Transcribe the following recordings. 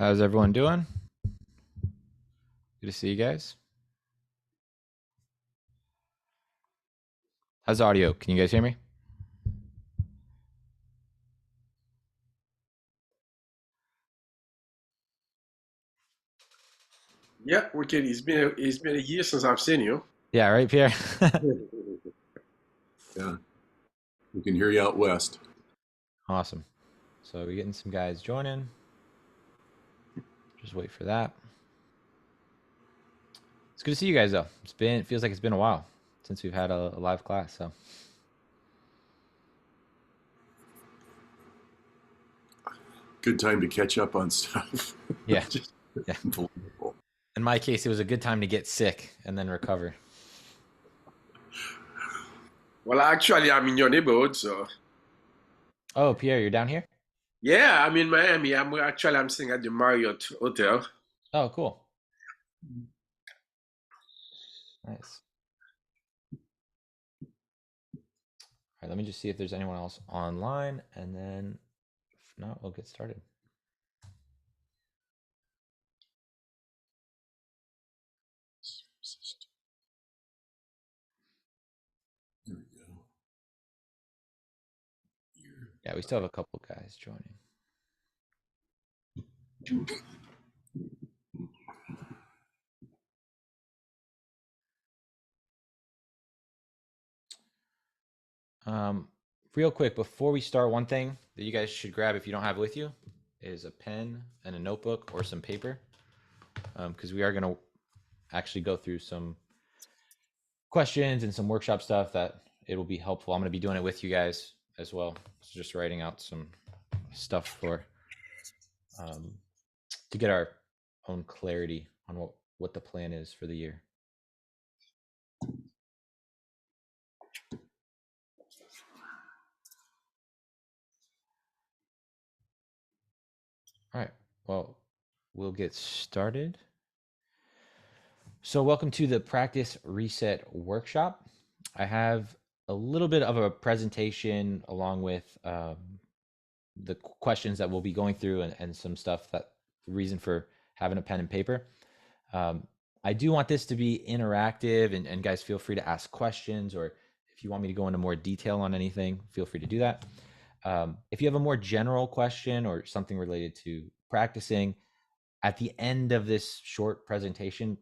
How's everyone doing? Good to see you guys. How's the audio? Can you guys hear me? Yeah, we can. It's been a year since I've seen you. Yeah, right, Pierre? Yeah, we can hear you out west. Awesome. So we're getting some guys joining. Just wait for that. It's good to see you guys though. It feels like it's been a while since we've had a live class. So Good time to catch up on stuff. yeah, Just yeah. unbelievable. In my case, it was a good time to get sick and then recover. Well, actually, I'm in your neighborhood, so Oh, Pierre, you're down here? yeah, I'm in Miami. I'm staying at the Marriott Hotel. Oh, cool. Nice. All right, let me just see if there's anyone else online, and then if not, we'll get started. There we go. Yeah, we still have a couple guys joining. Real quick, before we start, one thing that you guys should grab if you don't have with you is a pen and a notebook or some paper, because we are going to actually go through some questions and some workshop stuff that it'll be helpful. I'm going to be doing it with you guys as well. So just writing out some stuff for to get our own clarity on what the plan is for the year. All right. Well, we'll get started. So welcome to the Practice Reset Workshop. I have a little bit of a presentation along with the questions that we'll be going through and some stuff that the reason for having a pen and paper. I do want this to be interactive and guys feel free to ask questions, or if you want me to go into more detail on anything, feel free to do that. If you have a more general question or something related to practicing, at the end of this short presentation,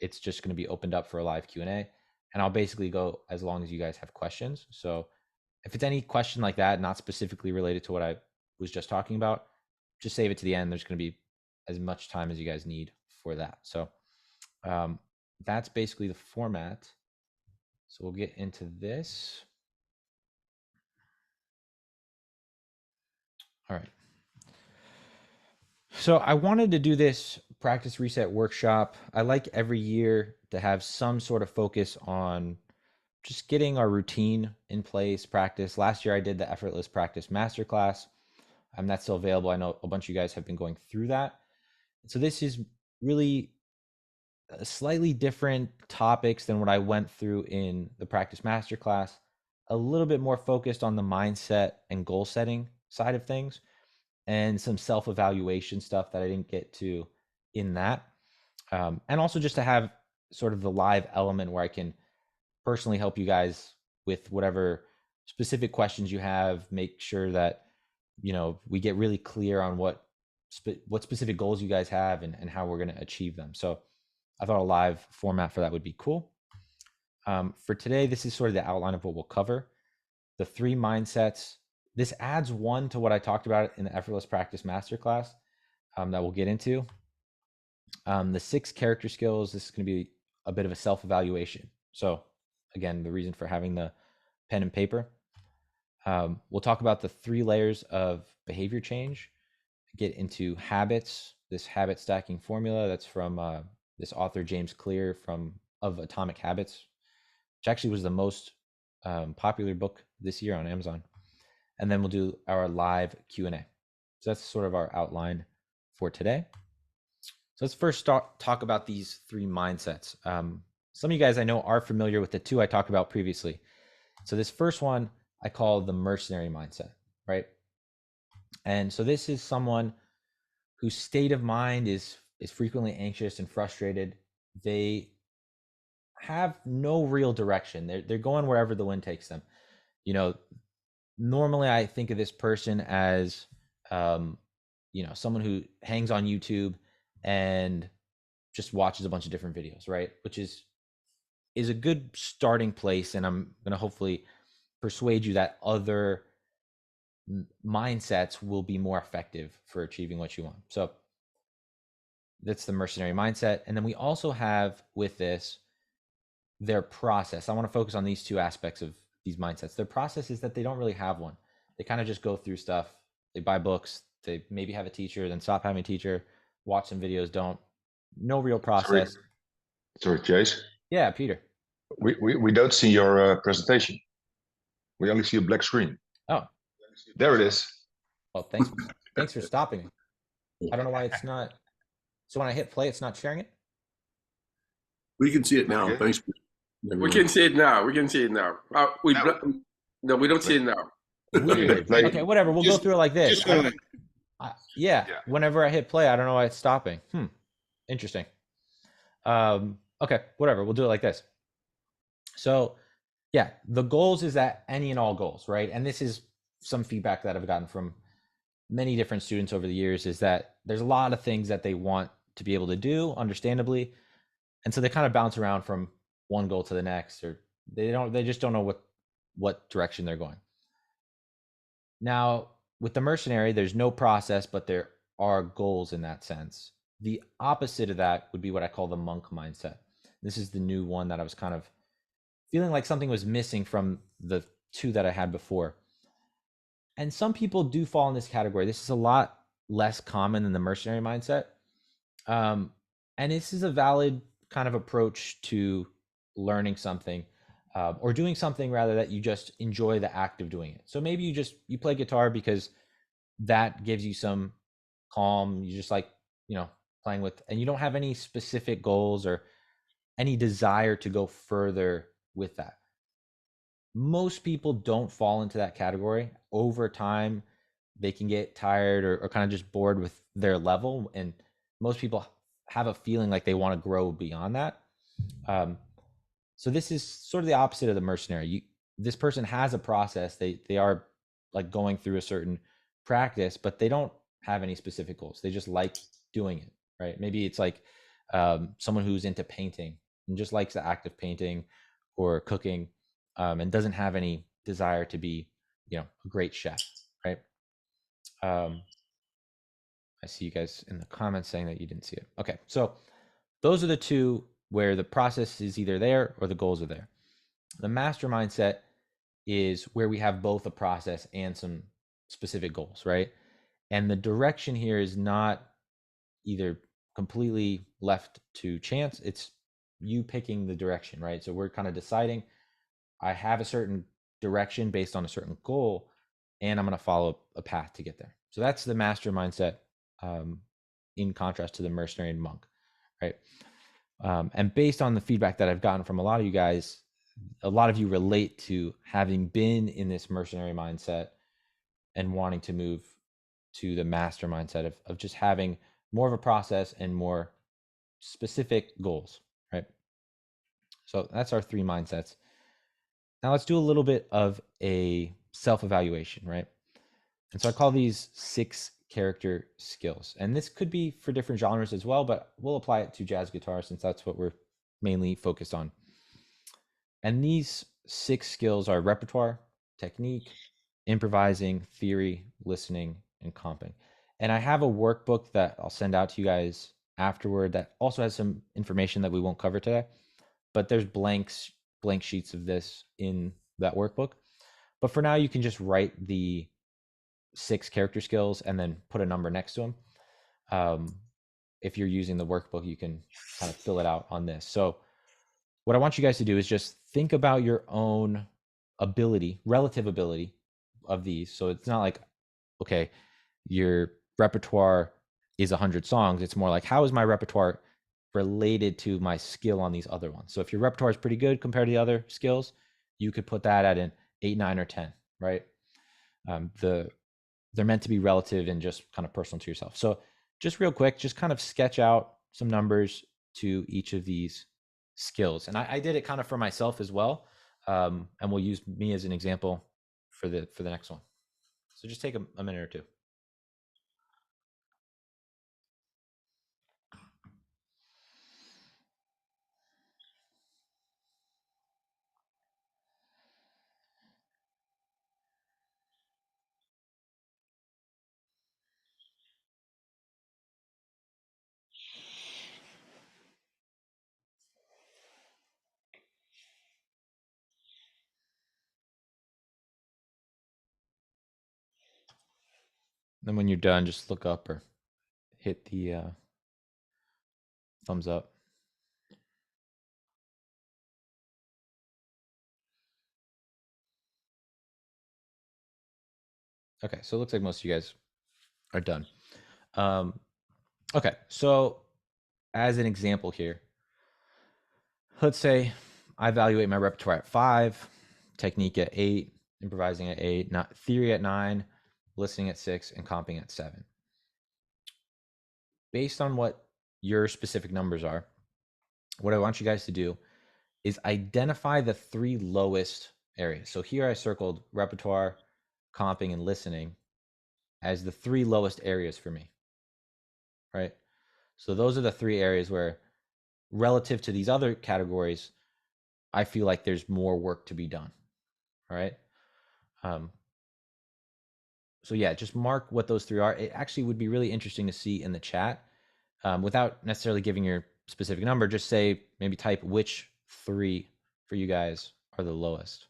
it's just going to be opened up for a live Q&A, and I'll basically go as long as you guys have questions. So if it's any question like that, not specifically related to what I was just talking about, just save it to the end. There's going to be as much time as you guys need for that. So that's basically the format. So we'll get into this. All right. So I wanted to do this practice reset workshop. I like every year to have some sort of focus on just getting our routine in place, practice. Last year I did the effortless practice masterclass. That's still available. I know a bunch of you guys have been going through that. So this is really slightly different topics than what I went through in the practice masterclass. A little bit more focused on the mindset and goal setting side of things, and some self-evaluation stuff that I didn't get to in that. And also just to have sort of the live element where I can personally help you guys with whatever specific questions you have, make sure that, we get really clear on what specific goals you guys have and how we're going to achieve them. So I thought a live format for that would be cool. For today, this is sort of the outline of what we'll cover. The 3 mindsets. This adds one to what I talked about in the Effortless Practice Masterclass that we'll get into. The 6 character skills. This is going to be a bit of a self-evaluation. So again, the reason for having the pen and paper. We'll talk about the 3 layers of behavior change, get into habits, this habit stacking formula that's from this author, James Clear of Atomic Habits, which actually was the most popular book this year on Amazon. And then we'll do our live Q&A. So that's sort of our outline for today. So let's first talk about these 3 mindsets. Some of you guys I know are familiar with the 2 I talked about previously. So this first one I call the mercenary mindset, right? And so this is someone whose state of mind is frequently anxious and frustrated. They have no real direction. They're going wherever the wind takes them. You know, normally I think of this person as someone who hangs on YouTube and just watches a bunch of different videos, right? Which is a good starting place, and I'm going to hopefully persuade you that other mindsets will be more effective for achieving what you want. So that's the mercenary mindset. And then we also have with this their process. I want to focus on these two aspects of these mindsets. Their process is that they don't really have one. They kind of just go through stuff. They buy books. They maybe have a teacher, then stop having a teacher, watch some videos, don't. No real process. Sorry, Chase. Yeah, Peter. We don't see your presentation. We only see a black screen. Oh, there it is. Well, thanks for stopping me. I don't know why it's not. So when I hit play, it's not sharing it? We can see it now. Okay. Thanks. We can see it now. We can see it now. No, we don't see it now. Weird. Okay, whatever. We'll go through it like this. Yeah. Whenever I hit play, I don't know why it's stopping. Interesting. Okay, whatever. We'll do it like this. So, yeah, the goals is that any and all goals, right? And this is some feedback that I've gotten from many different students over the years, is that there's a lot of things that they want to be able to do, understandably. And so they kind of bounce around from one goal to the next, or they just don't know what direction they're going. Now, with the mercenary, there's no process, but there are goals in that sense. The opposite of that would be what I call the monk mindset. This is the new one that I was kind of feeling like something was missing from the two that I had before. And some people do fall in this category. This is a lot less common than the mercenary mindset. And this is a valid kind of approach to learning something, or doing something rather, that you just enjoy the act of doing it. So maybe you play guitar because that gives you some calm. You just like, playing with, and you don't have any specific goals or any desire to go further with that. Most people don't fall into that category. Over time, they can get tired or kind of just bored with their level. And most people have a feeling like they want to grow beyond that. So this is sort of the opposite of the mercenary. This person has a process. They are like going through a certain practice, but they don't have any specific goals. They just like doing it, right? Maybe it's like someone who's into painting and just likes the act of painting or cooking, and doesn't have any desire to be, a great chef, right? I see you guys in the comments saying that you didn't see it. Okay, so those are the two where the process is either there or the goals are there. The master mindset is where we have both a process and some specific goals, right? And the direction here is not either completely left to chance. It's you picking the direction, right? So we're kind of deciding, I have a certain direction based on a certain goal, and I'm going to follow a path to get there. So that's the master mindset, in contrast to the mercenary and monk, right? And based on the feedback that I've gotten from a lot of you guys, a lot of you relate to having been in this mercenary mindset and wanting to move to the master mindset of just having more of a process and more specific goals, right? So that's our three mindsets. Now let's do a little bit of a self-evaluation, right? And so I call these 6 character skills. And this could be for different genres as well, but we'll apply it to jazz guitar since that's what we're mainly focused on. And these 6 skills are repertoire, technique, improvising, theory, listening, and comping. And I have a workbook that I'll send out to you guys afterward that also has some information that we won't cover today, but there's blank sheets of this in that workbook. But for now, you can just write the 6 character skills and then put a number next to them. If you're using the workbook, you can kind of fill it out on this. So what I want you guys to do is just think about your own ability, relative ability of these. So it's not like, okay, your repertoire is 100 songs. It's more like, how is my repertoire related to my skill on these other ones? So if your repertoire is pretty good compared to the other skills, you could put that at an 8, 9, or 10, right? They're meant to be relative and just kind of personal to yourself. So just real quick, just kind of sketch out some numbers to each of these skills. And I did it kind of for myself as well. And we'll use me as an example for the next one. So just take a minute or two. Then when you're done, just look up or hit the thumbs up. Okay, so it looks like most of you guys are done. Okay, so as an example here, let's say I evaluate my repertoire at 5, technique at 8, improvising at 8, not theory at 9, listening at 6, and comping at 7. Based on what your specific numbers are, what I want you guys to do is identify the 3 lowest areas. So here I circled repertoire, comping, and listening as the 3 lowest areas for me, right? So those are the 3 areas where, relative to these other categories, I feel like there's more work to be done. All right. So yeah, just mark what those 3 are. It actually would be really interesting to see in the chat, without necessarily giving your specific number. Just say, maybe type which 3 for you guys are the lowest.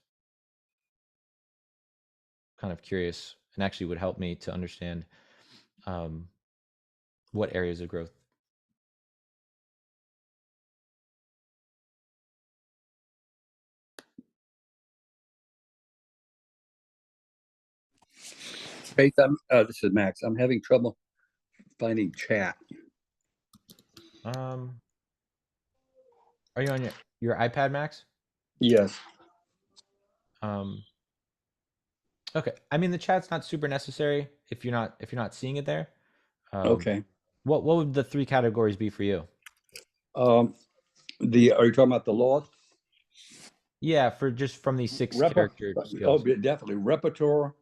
Kind of curious, and actually would help me to understand what areas of growth. Faith, this is Max. I'm having trouble finding chat. Are you on your iPad, Max? Yes. Okay. I mean, the chat's not super necessary if you're not seeing it there. Okay. What would the 3 categories be for you? Are you talking about the law? Yeah, for just from these 6 character skills. Oh, definitely repertoire,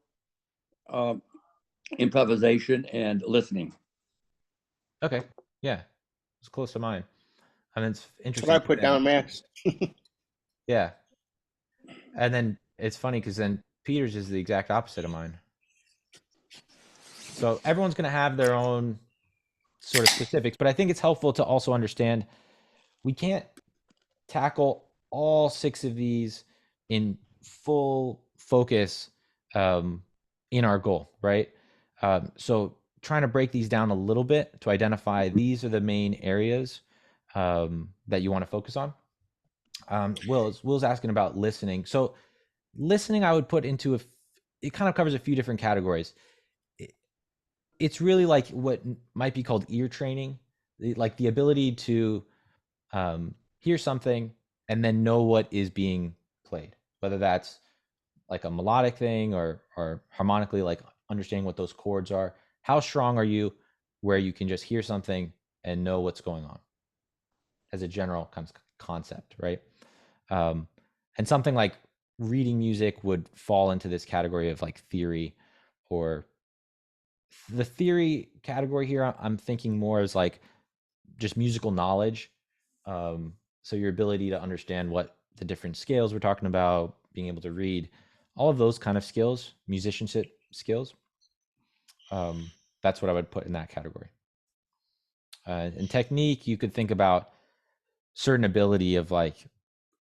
improvisation, and listening. Okay. Yeah, it's close to mine. I mean, it's interesting. That's what I put down, Max. Yeah. And then it's funny because then Peter's is the exact opposite of mine. So everyone's going to have their own sort of specifics, but I think it's helpful to also understand we can't tackle all 6 of these in full focus in our goal, right? So trying to break these down a little bit to identify these are the main areas that you want to focus on. Will's asking about listening. So listening, I would put into it kind of covers a few different categories. It's really like what might be called ear training, like the ability to hear something and then know what is being played, whether that's like a melodic thing or harmonically, like understanding what those chords are. How strong are you where you can just hear something and know what's going on as a general kind of concept, right? And something like reading music would fall into this category of like theory, or the theory category here. I'm thinking more as like just musical knowledge. So your ability to understand what the different scales we're talking about, being able to read, all of those kind of skills, musicianship skills. That's what I would put in that category. And technique, you could think about certain ability of like,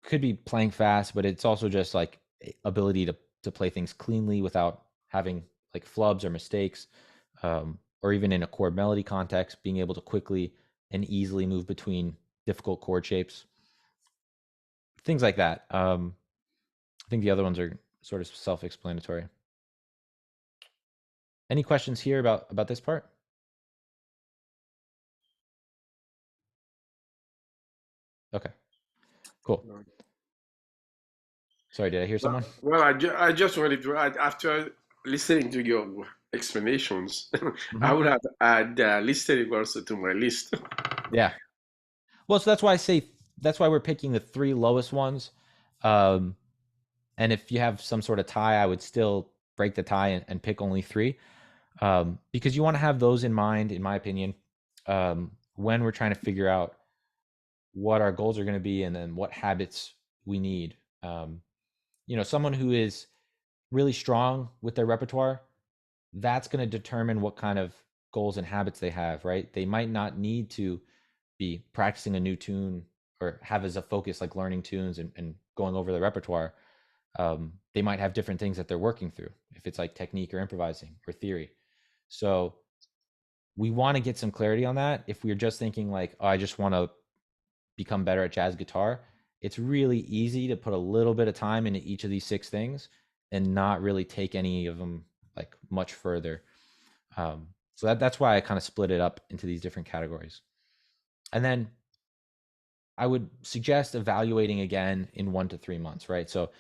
could be playing fast, but it's also just like ability to play things cleanly without having like flubs or mistakes, or even in a chord melody context, being able to quickly and easily move between difficult chord shapes, things like that. I think the other ones are sort of self-explanatory. Any questions here about this part? Okay, cool. Sorry, did I hear someone? Well, I just wanted to add, after listening to your explanations, I Mhm. would have add listening also to my list. Yeah. Well, so that's why I say that's why we're picking the three lowest ones. Um, and if you have some sort of tie, I would still break the tie and pick only three, because you want to have those in mind, in my opinion, when we're trying to figure out what our goals are going to be and then what habits we need. Um, someone who is really strong with their repertoire, that's going to determine what kind of goals and habits they have, right? They might not need to be practicing a new tune or have as a focus like learning tunes and going over the repertoire. They might have different things that they're working through, if it's like technique or improvising or theory. So we want to get some clarity on that. If we're just thinking like, oh, I just want to become better at jazz guitar, it's really easy to put a little bit of time into each of these six things and not really take any of them like much further. So that's why I kind of split it up into these different categories. And then I would suggest evaluating again in 1 to 3 months, right? So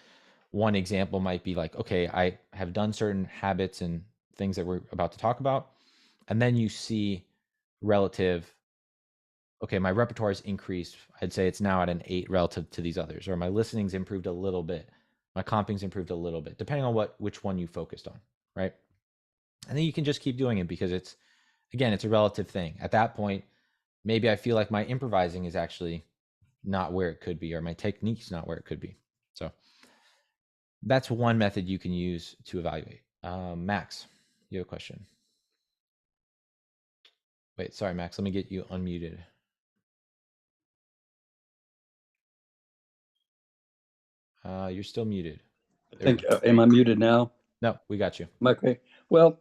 one example might be like, okay, I have done certain habits and things that we're about to talk about. And then you see relative, okay, my repertoire has increased. I'd say it's now at an 8 relative to these others, or my listening's improved a little bit. My comping's improved a little bit, depending on which one you focused on, right? And then you can just keep doing it because it's a relative thing. At that point, maybe I feel like my improvising is actually not where it could be, or my technique's not where it could be. So that's one method you can use to evaluate. Max, you have a question? Wait, sorry, Max. Let me get you unmuted. You're still muted. I There we think, go. am I muted now? No, we got you. Am I okay? Well,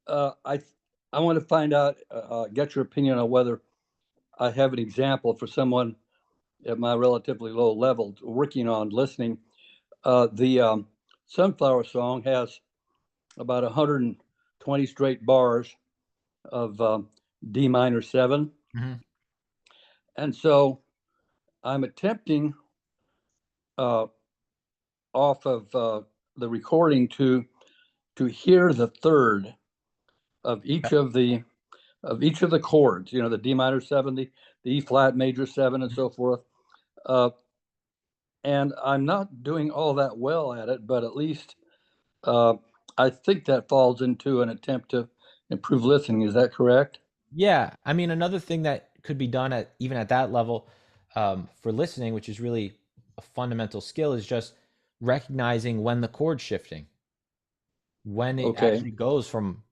I want to find out, get your opinion on whether I have an example for someone at my relatively low level working on listening. The Sunflower Song has about 120 straight bars of D minor 7. Mhm. And so I'm attempting uh, off of the recording to hear the third of each Okay. of the chords, the D minor 7, the E flat major 7, and so forth. Uh, and I'm not doing all that well at it, but at least uh, I think that falls into an attempt to improve listening. Is that correct? Yeah, I mean, another thing that could be done at even at that level, for listening, which is really a fundamental skill, is just recognizing when the chord's shifting, when it Okay. actually goes from,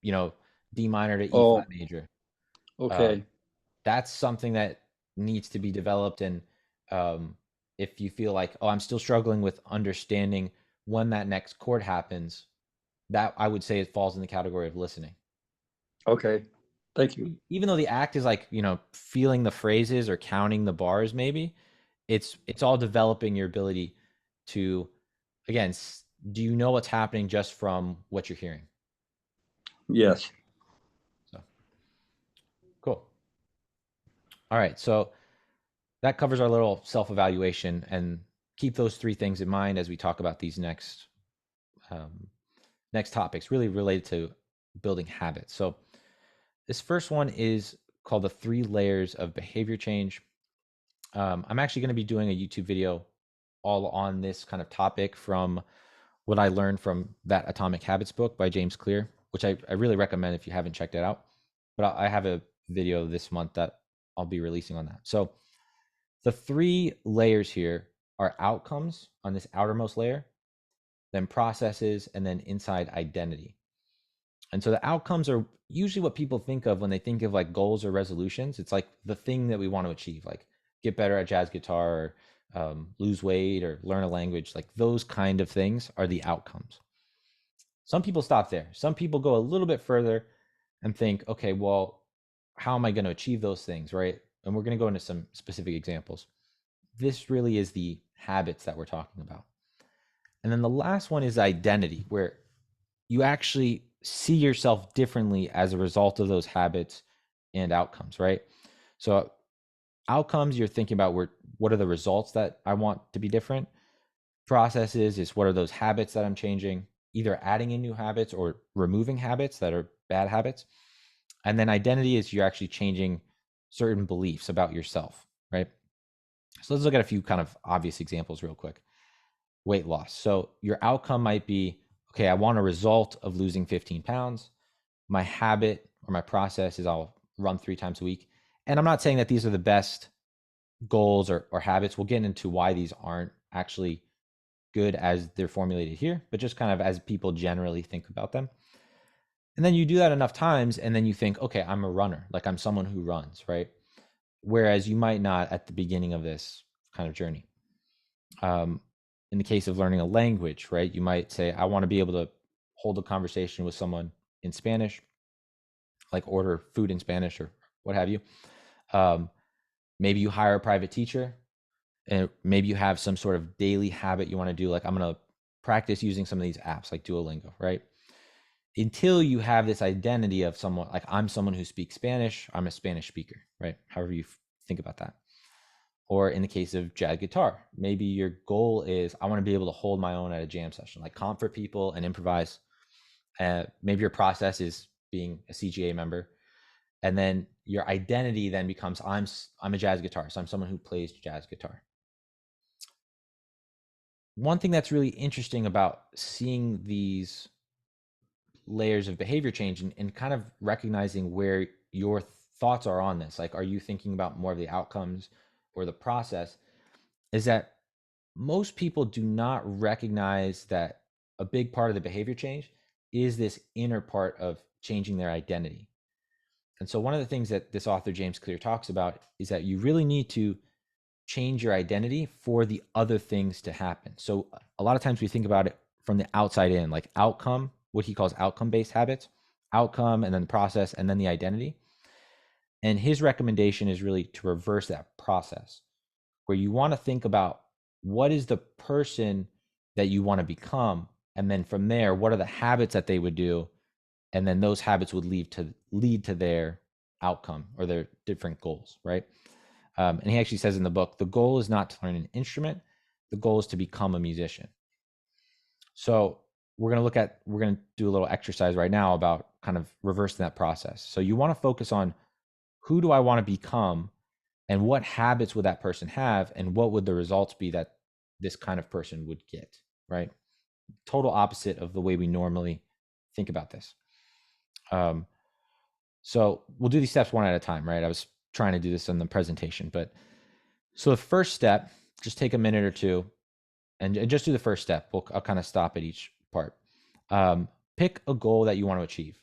you know, D minor to E flat Oh, major. okay. Um, that's something that needs to be developed. And um, if you feel like, oh, I'm still struggling with understanding when that next chord happens, that I would say it falls in the category of listening. Okay. Thank you. Even though the act is like, feeling the phrases or counting the bars, maybe it's all developing your ability to, again, do you know what's happening just from what you're hearing? Yes. So cool. All right, so that covers our little self-evaluation, and keep those three things in mind as we talk about these um, next topics really related to building habits. So this first one is called the 3 layers of behavior change. I'm actually going to be doing a YouTube video all on this kind of topic from what I learned from that Atomic Habits book by James Clear, which I really recommend if you haven't checked it out. But I have a video this month that I'll be releasing on that. So the 3 layers here are outcomes on this outermost layer, then processes, and then inside identity. And so the outcomes are usually what people think of when they think of like goals or resolutions. It's like the thing that we want to achieve, like get better at jazz guitar, or lose weight, or learn a language. Like those kind of things are the outcomes. Some people stop there. Some people go a little bit further and think, okay, well, how am I going to achieve those things, right? And we're going to go into some specific examples. This really is the habits that we're talking about. And then the last one is identity, where you actually see yourself differently as a result of those habits and outcomes, right? So outcomes, you're thinking about what are the results that I want to be different. Processes is what are those habits that I'm changing. either adding in new habits or removing habits that are bad habits. And then identity is you're actually changing certain beliefs about yourself, right? So let's look at a few kind of obvious examples real quick. Weight loss. So your outcome might be, okay, I want a result of losing 15 pounds. My habit or my process is I'll run 3 times a week. And I'm not saying that these are the best goals or habits. We'll get into why these aren't actually good as they're formulated here, but just kind of as people generally think about them. And then you do that enough times and then you think, okay, I'm a runner, like I'm someone who runs, right? Whereas you might not at the beginning of this kind of journey. In the case of learning a language, right? You might say, I want to be able to hold a conversation with someone in Spanish, like order food in Spanish or what have you. Maybe you hire a private teacher, and maybe you have some sort of daily habit you want to do. Like I'm going to practice using some of these apps like Duolingo, right? Until you have this identity of someone, like I'm someone who speaks Spanish, I'm a Spanish speaker, right? However you think about that. Or in the case of jazz guitar, maybe your goal is I want to be able to hold my own at a jam session, like comfort people and improvise. Maybe your process is being a CGA member. And then your identity then becomes I'm a jazz guitarist. So I'm someone who plays jazz guitar. One thing that's really interesting about seeing these layers of behavior change and kind of recognizing where your thoughts are on this, like are you thinking about more of the outcomes or the process, is that most people do not recognize that a big part of the behavior change is this inner part of changing their identity. And so one of the things that this author James Clear talks about is that you really need to change your identity for the other things to happen. So a lot of times we think about it from the outside in, like outcome, what he calls outcome-based habits, outcome, and then the process, and then the identity. And his recommendation is really to reverse that process, where you want to think about what is the person that you want to become, and then from there, what are the habits that they would do, and then those habits would lead to their outcome or their different goals, right? And he actually says in the book, the goal is not to learn an instrument, the goal is to become a musician. So we're going to do a little exercise right now about kind of reversing that process. So you want to focus on who do I want to become and what habits would that person have and what would the results be that this kind of person would get, right? Total opposite of the way we normally think about this. So we'll do these steps one at a time, right? I was trying to do this in the presentation, but so the first step, just take a minute or two and just do the first step. I'll kind of stop at each part. Pick a goal that you want to achieve,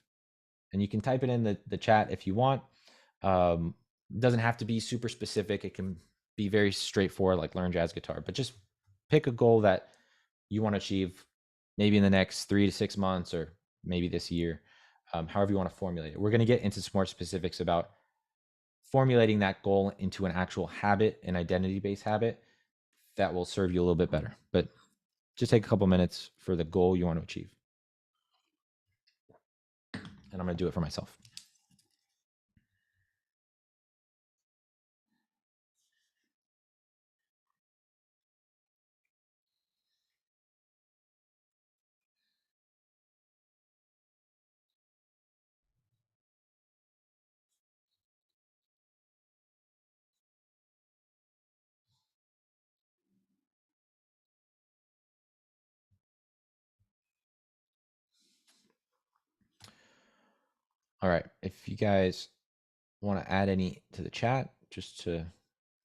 and you can type it in the chat if you want. It doesn't have to be super specific. It can be very straightforward, like learn jazz guitar, but just pick a goal that you want to achieve maybe in the next 3 to 6 months or maybe this year, however you want to formulate it. We're going to get into some more specifics about formulating that goal into an actual habit, an identity-based habit that will serve you a little bit better. But just take a couple minutes for the goal you want to achieve. And I'm going to do it for myself. All right. If you guys want to add any to the chat just to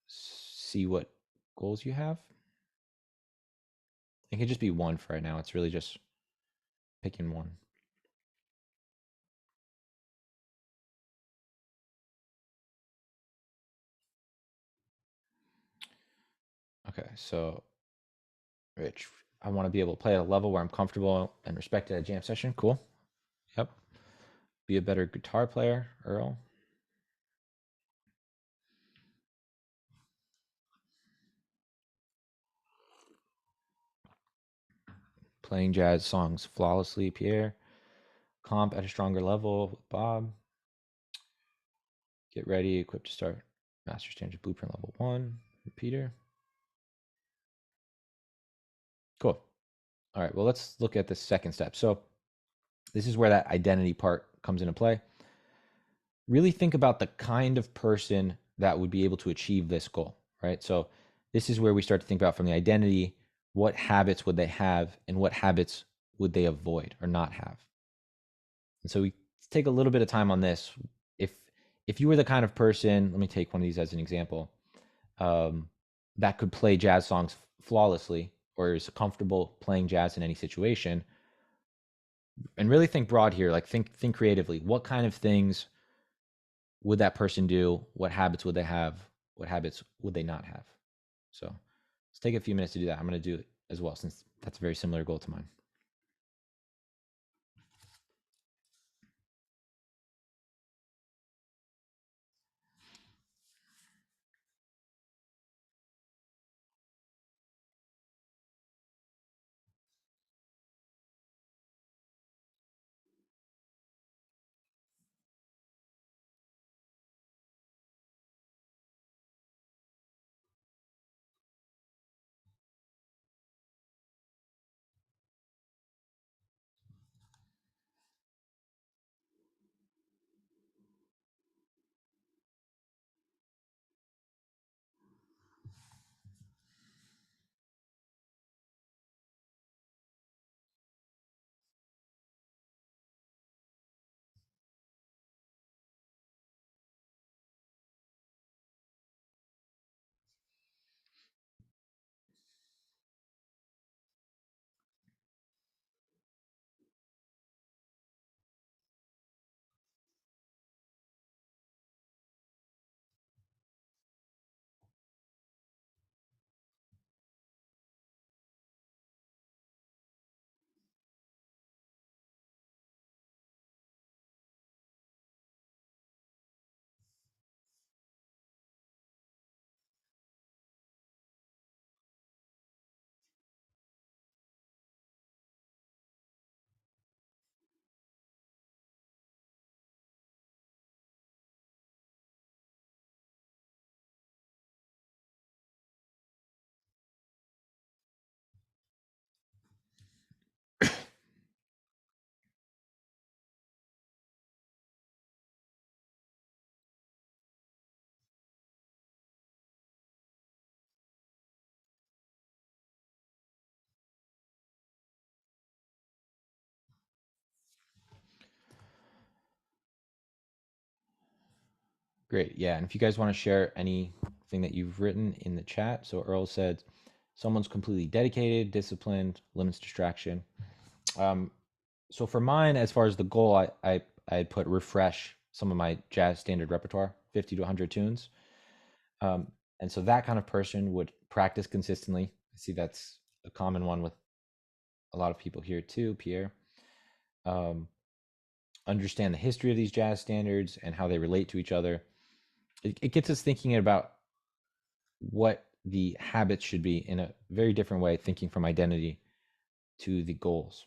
see what goals you have, it can just be one for right now. It's really just picking one. Okay, so Rich, I want to be able to play at a level where I'm comfortable and respected at a jam session. Cool. Yep. Be a better guitar player, Earl. Playing jazz songs flawlessly, Pierre. Comp at a stronger level, Bob. Get ready, equipped to start Master Standard Blueprint level 1, Peter. Cool. All right, well, let's look at the second step. So this is where that identity part comes into play. Really think about the kind of person that would be able to achieve this goal, right? So this is where we start to think about from the identity, what habits would they have and what habits would they avoid or not have? And so we take a little bit of time on this. If you were the kind of person, let me take one of these as an example, that could play jazz songs flawlessly or is comfortable playing jazz in any situation, and really think broad here, like think creatively. What kind of things would that person do? What habits would they have? What habits would they not have? So let's take a few minutes to do that. I'm going to do it as well, since that's a very similar goal to mine. Great. Yeah. And if you guys want to share anything that you've written in the chat. So Earl said, someone's completely dedicated, disciplined, limits distraction. So for mine, as far as the goal, I put refresh some of my jazz standard repertoire, 50 to 100 tunes. And so that kind of person would practice consistently. I see that's a common one with a lot of people here too, Pierre. Understand the history of these jazz standards and how they relate to each other. It gets us thinking about what the habits should be in a very different way, thinking from identity to the goals.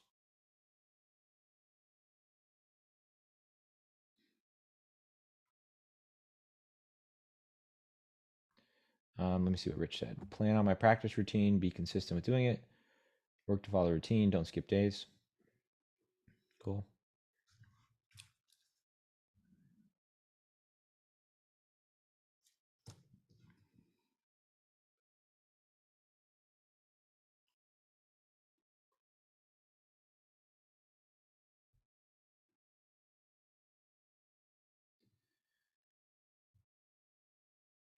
Let me see what Rich said. Plan on my practice routine, be consistent with doing it, work to follow routine, don't skip days. Cool.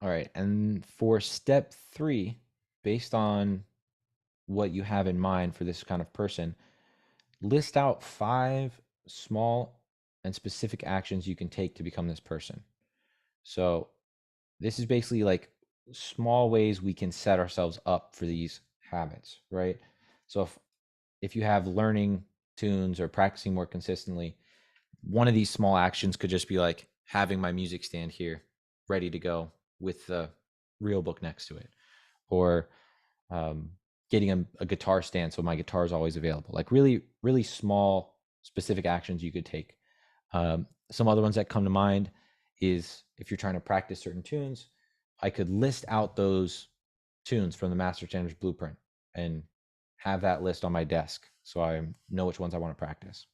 All right. And for step 3, based on what you have in mind for this kind of person, list out 5 small and specific actions you can take to become this person. So this is basically like small ways we can set ourselves up for these habits, right? So if you have learning tunes or practicing more consistently, one of these small actions could just be like having my music stand here ready to go with the real book next to it, or getting a guitar stand so my guitar is always available. Like really, really small, specific actions you could take. Some other ones that come to mind is if you're trying to practice certain tunes, I could list out those tunes from the Master Standards Blueprint and have that list on my desk so I know which ones I want to practice.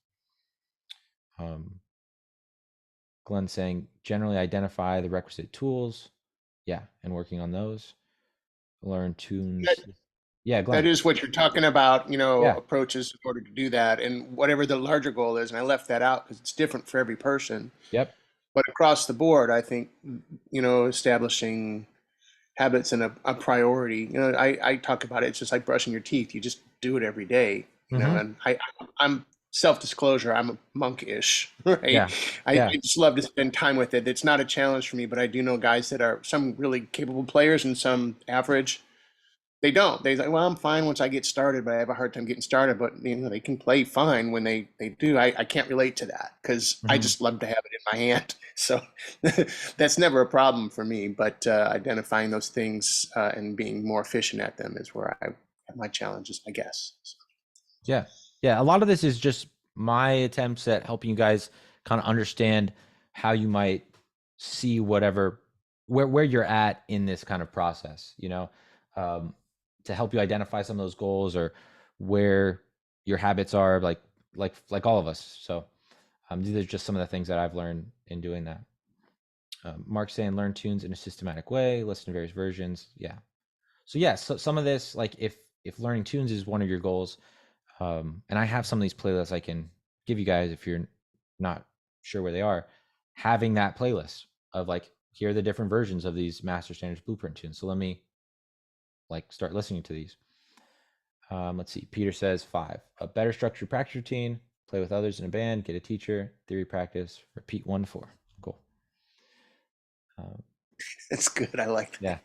Glenn saying generally identify the requisite tools. Yeah, and working on those. Learn tunes. Yeah, Glenn. That is what you're talking about, Yeah. approaches in order to do that, and whatever the larger goal is. And I left that out because it's different for every person. Yep. But across the board, I think, establishing habits and a priority. I talk about it. It's just like brushing your teeth. You just do it every day. And I'm self-disclosure. I'm a monk-ish, right? Yeah. I just love to spend time with it. It's not a challenge for me, but I do know guys that are some really capable players and some average. They don't. They're like, well, I'm fine once I get started, but I have a hard time getting started. But they can play fine when they do. I can't relate to that because I just love to have it in my hand. So that's never a problem for me. But identifying those things and being more efficient at them is where I have my challenges, I guess. So. Yeah. A lot of this is just my attempts at helping you guys kind of understand how you might see whatever where you're at in this kind of process. To help you identify some of those goals or where your habits are, like all of us. So these are just some of the things that I've learned in doing that. Mark saying learn tunes in a systematic way, listen to various versions. Yeah. So some of this, like if learning tunes is one of your goals, and I have some of these playlists I can give you guys if you're not sure where they are, having that playlist of like, here are the different versions of these master standards blueprint tunes. So let me start listening to these. Let's see. Peter says 5. A better structured practice routine, play with others in a band, get a teacher, theory practice, repeat 1 to 4. Cool. That's good. I like that. Yeah.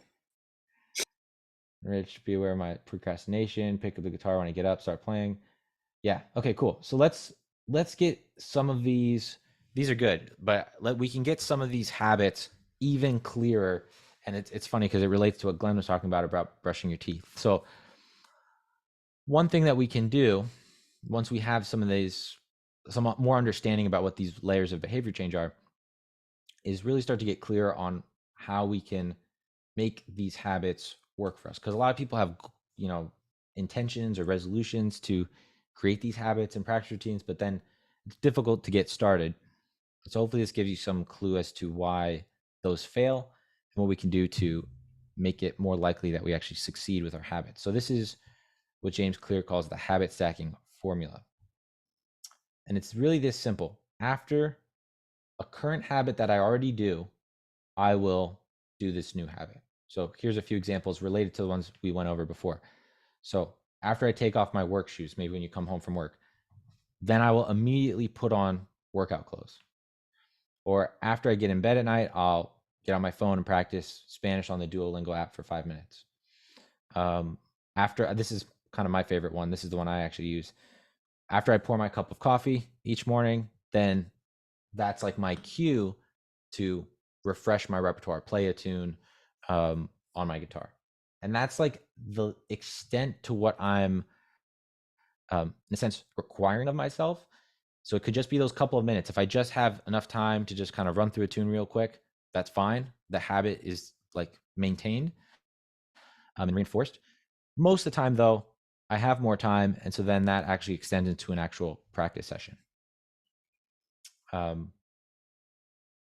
Rich, be aware of my procrastination, pick up the guitar when I get up, start playing. Yeah. Okay, cool. So let's get some of these. These are good, but we can get some of these habits even clearer. And it's funny because it relates to what Glenn was talking about brushing your teeth. So one thing that we can do once we have some more understanding about what these layers of behavior change are, is really start to get clear on how we can make these habits work for us. Because a lot of people have, intentions or resolutions to create these habits and practice routines, but then it's difficult to get started. So hopefully this gives you some clue as to why those fail and what we can do to make it more likely that we actually succeed with our habits. So this is what James Clear calls the habit stacking formula. And it's really this simple. After a current habit that I already do, I will do this new habit. So here's a few examples related to the ones we went over before. So after I take off my work shoes, maybe when you come home from work, then I will immediately put on workout clothes. Or after I get in bed at night, I'll get on my phone and practice Spanish on the Duolingo app for 5 minutes. This is kind of my favorite one. This is the one I actually use. After I pour my cup of coffee each morning, then that's like my cue to refresh my repertoire, play a tune on my guitar. And that's like the extent to what I'm, in a sense, requiring of myself. So it could just be those couple of minutes. If I just have enough time to just kind of run through a tune real quick, that's fine. The habit is like maintained and reinforced. Most of the time though, I have more time. And so then that actually extends into an actual practice session.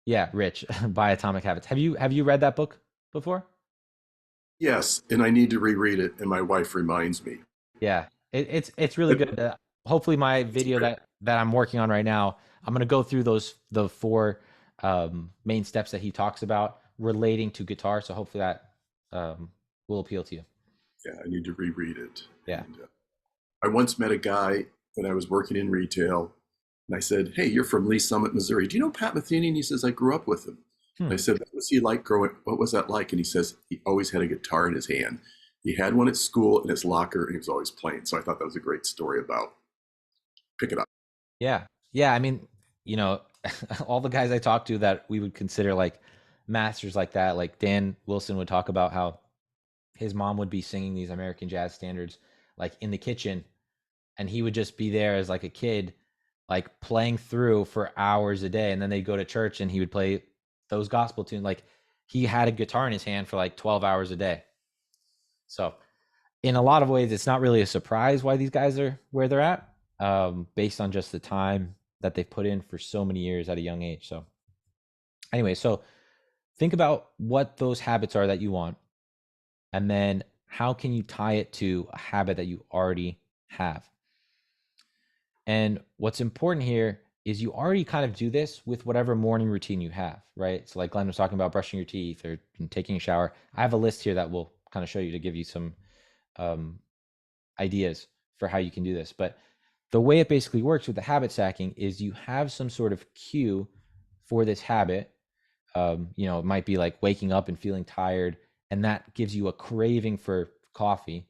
Yeah, Rich, by Atomic Habits. Have you read that book before? Yes, and I need to reread it, and my wife reminds me. Yeah, it's really good. Hopefully my video that I'm working on right now, I'm going to go through the 4 main steps that he talks about relating to guitar. So hopefully that will appeal to you. Yeah, I need to reread it. Yeah. And, I once met a guy when I was working in retail, and I said, "Hey, you're from Lee Summit, Missouri. Do you know Pat Metheny?" And he says, "I grew up with him." I said, "What was he like growing? What was that like?" And he says he always had a guitar in his hand. He had one at school in his locker, and he was always playing. So I thought that was a great story about pick it up. Yeah. I mean, all the guys I talked to that we would consider like masters like that, like Dan Wilson would talk about how his mom would be singing these American jazz standards like in the kitchen, and he would just be there as like a kid, like playing through for hours a day, and then they'd go to church and he would play those gospel tunes. Like he had a guitar in his hand for like 12 hours a day. So in a lot of ways, it's not really a surprise why these guys are where they're at, based on just the time that they've put in for so many years at a young age. So anyway, so think about what those habits are that you want, and then how can you tie it to a habit that you already have. And what's important here is you already kind of do this with whatever morning routine you have, right? So like Glenn was talking about brushing your teeth or taking a shower. I have a list here that will kind of show you to give you some ideas for how you can do this. But the way it basically works with the habit stacking is you have some sort of cue for this habit. It might be like waking up and feeling tired, and that gives you a craving for coffee.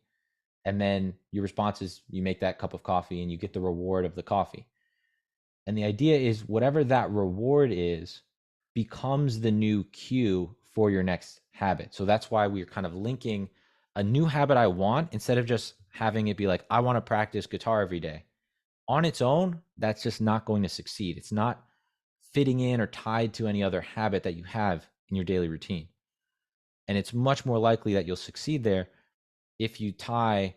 And then your response is you make that cup of coffee and you get the reward of the coffee. And the idea is whatever that reward is becomes the new cue for your next habit. So that's why we're kind of linking a new habit I want, instead of just having it be like, I want to practice guitar every day. On its own, that's just not going to succeed. It's not fitting in or tied to any other habit that you have in your daily routine. And it's much more likely that you'll succeed there if you tie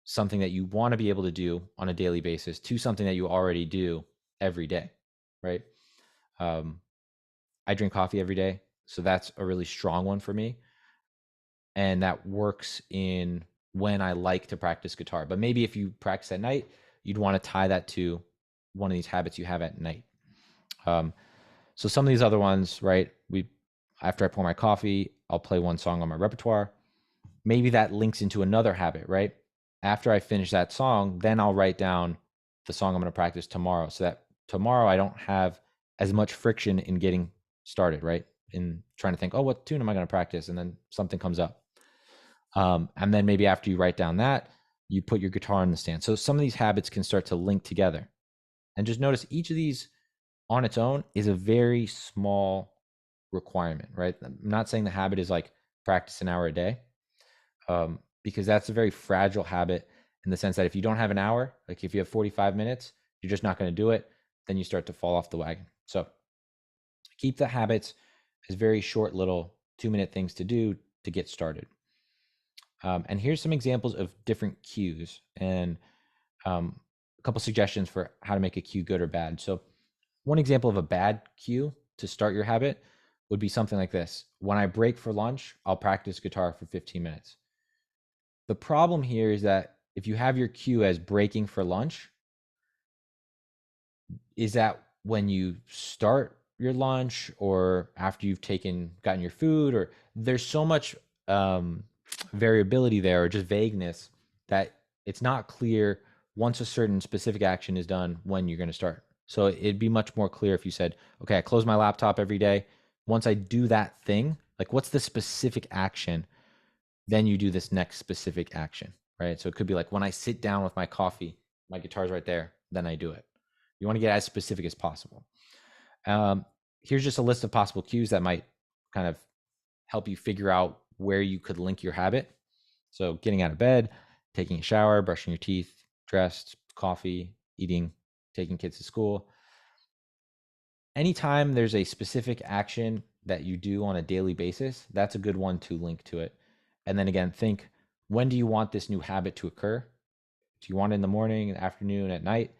something that you want to be able to do on a daily basis to something that you already do every day, right? I drink coffee every day, so that's a really strong one for me. And that works in when I like to practice guitar. But maybe if you practice at night, you'd want to tie that to one of these habits you have at night. So some of these other ones, right? After I pour my coffee, I'll play one song on my repertoire. Maybe that links into another habit, right? After I finish that song, then I'll write down the song I'm going to practice tomorrow, so that tomorrow I don't have as much friction in getting started, right? In trying to think, oh, what tune am I going to practice? And then something comes up. And then maybe after you write down that, you put your guitar in the stand. So some of these habits can start to link together. And just notice each of these on its own is a very small requirement, right? I'm not saying the habit is like practice an hour a day, because that's a very fragile habit, in the sense that if you don't have an hour, like if you have 45 minutes, you're just not going to do it. Then you start to fall off the wagon. So keep the habits as very short little 2-minute things to do to get started. And here's some examples of different cues, and a couple suggestions for how to make a cue good or bad. So one example of a bad cue to start your habit would be something like this. When I break for lunch, I'll practice guitar for 15 minutes. The problem here is that if you have your cue as breaking for lunch, is that when you start your lunch or after you've gotten your food, or there's so much variability there, or just vagueness, that it's not clear once a certain specific action is done when you're going to start. So it'd be much more clear if you said, okay, I close my laptop every day. Once I do that thing, like what's the specific action? Then you do this next specific action, right? So it could be like when I sit down with my coffee, my guitar's right there, then I do it. You want to get as specific as possible. Here's just a list of possible cues that might kind of help you figure out where you could link your habit. So getting out of bed, taking a shower, brushing your teeth, dressed, coffee, eating, taking kids to school. Anytime there's a specific action that you do on a daily basis, that's a good one to link to it. And then again, think, when do you want this new habit to occur? Do you want it in the morning, in the afternoon, at night?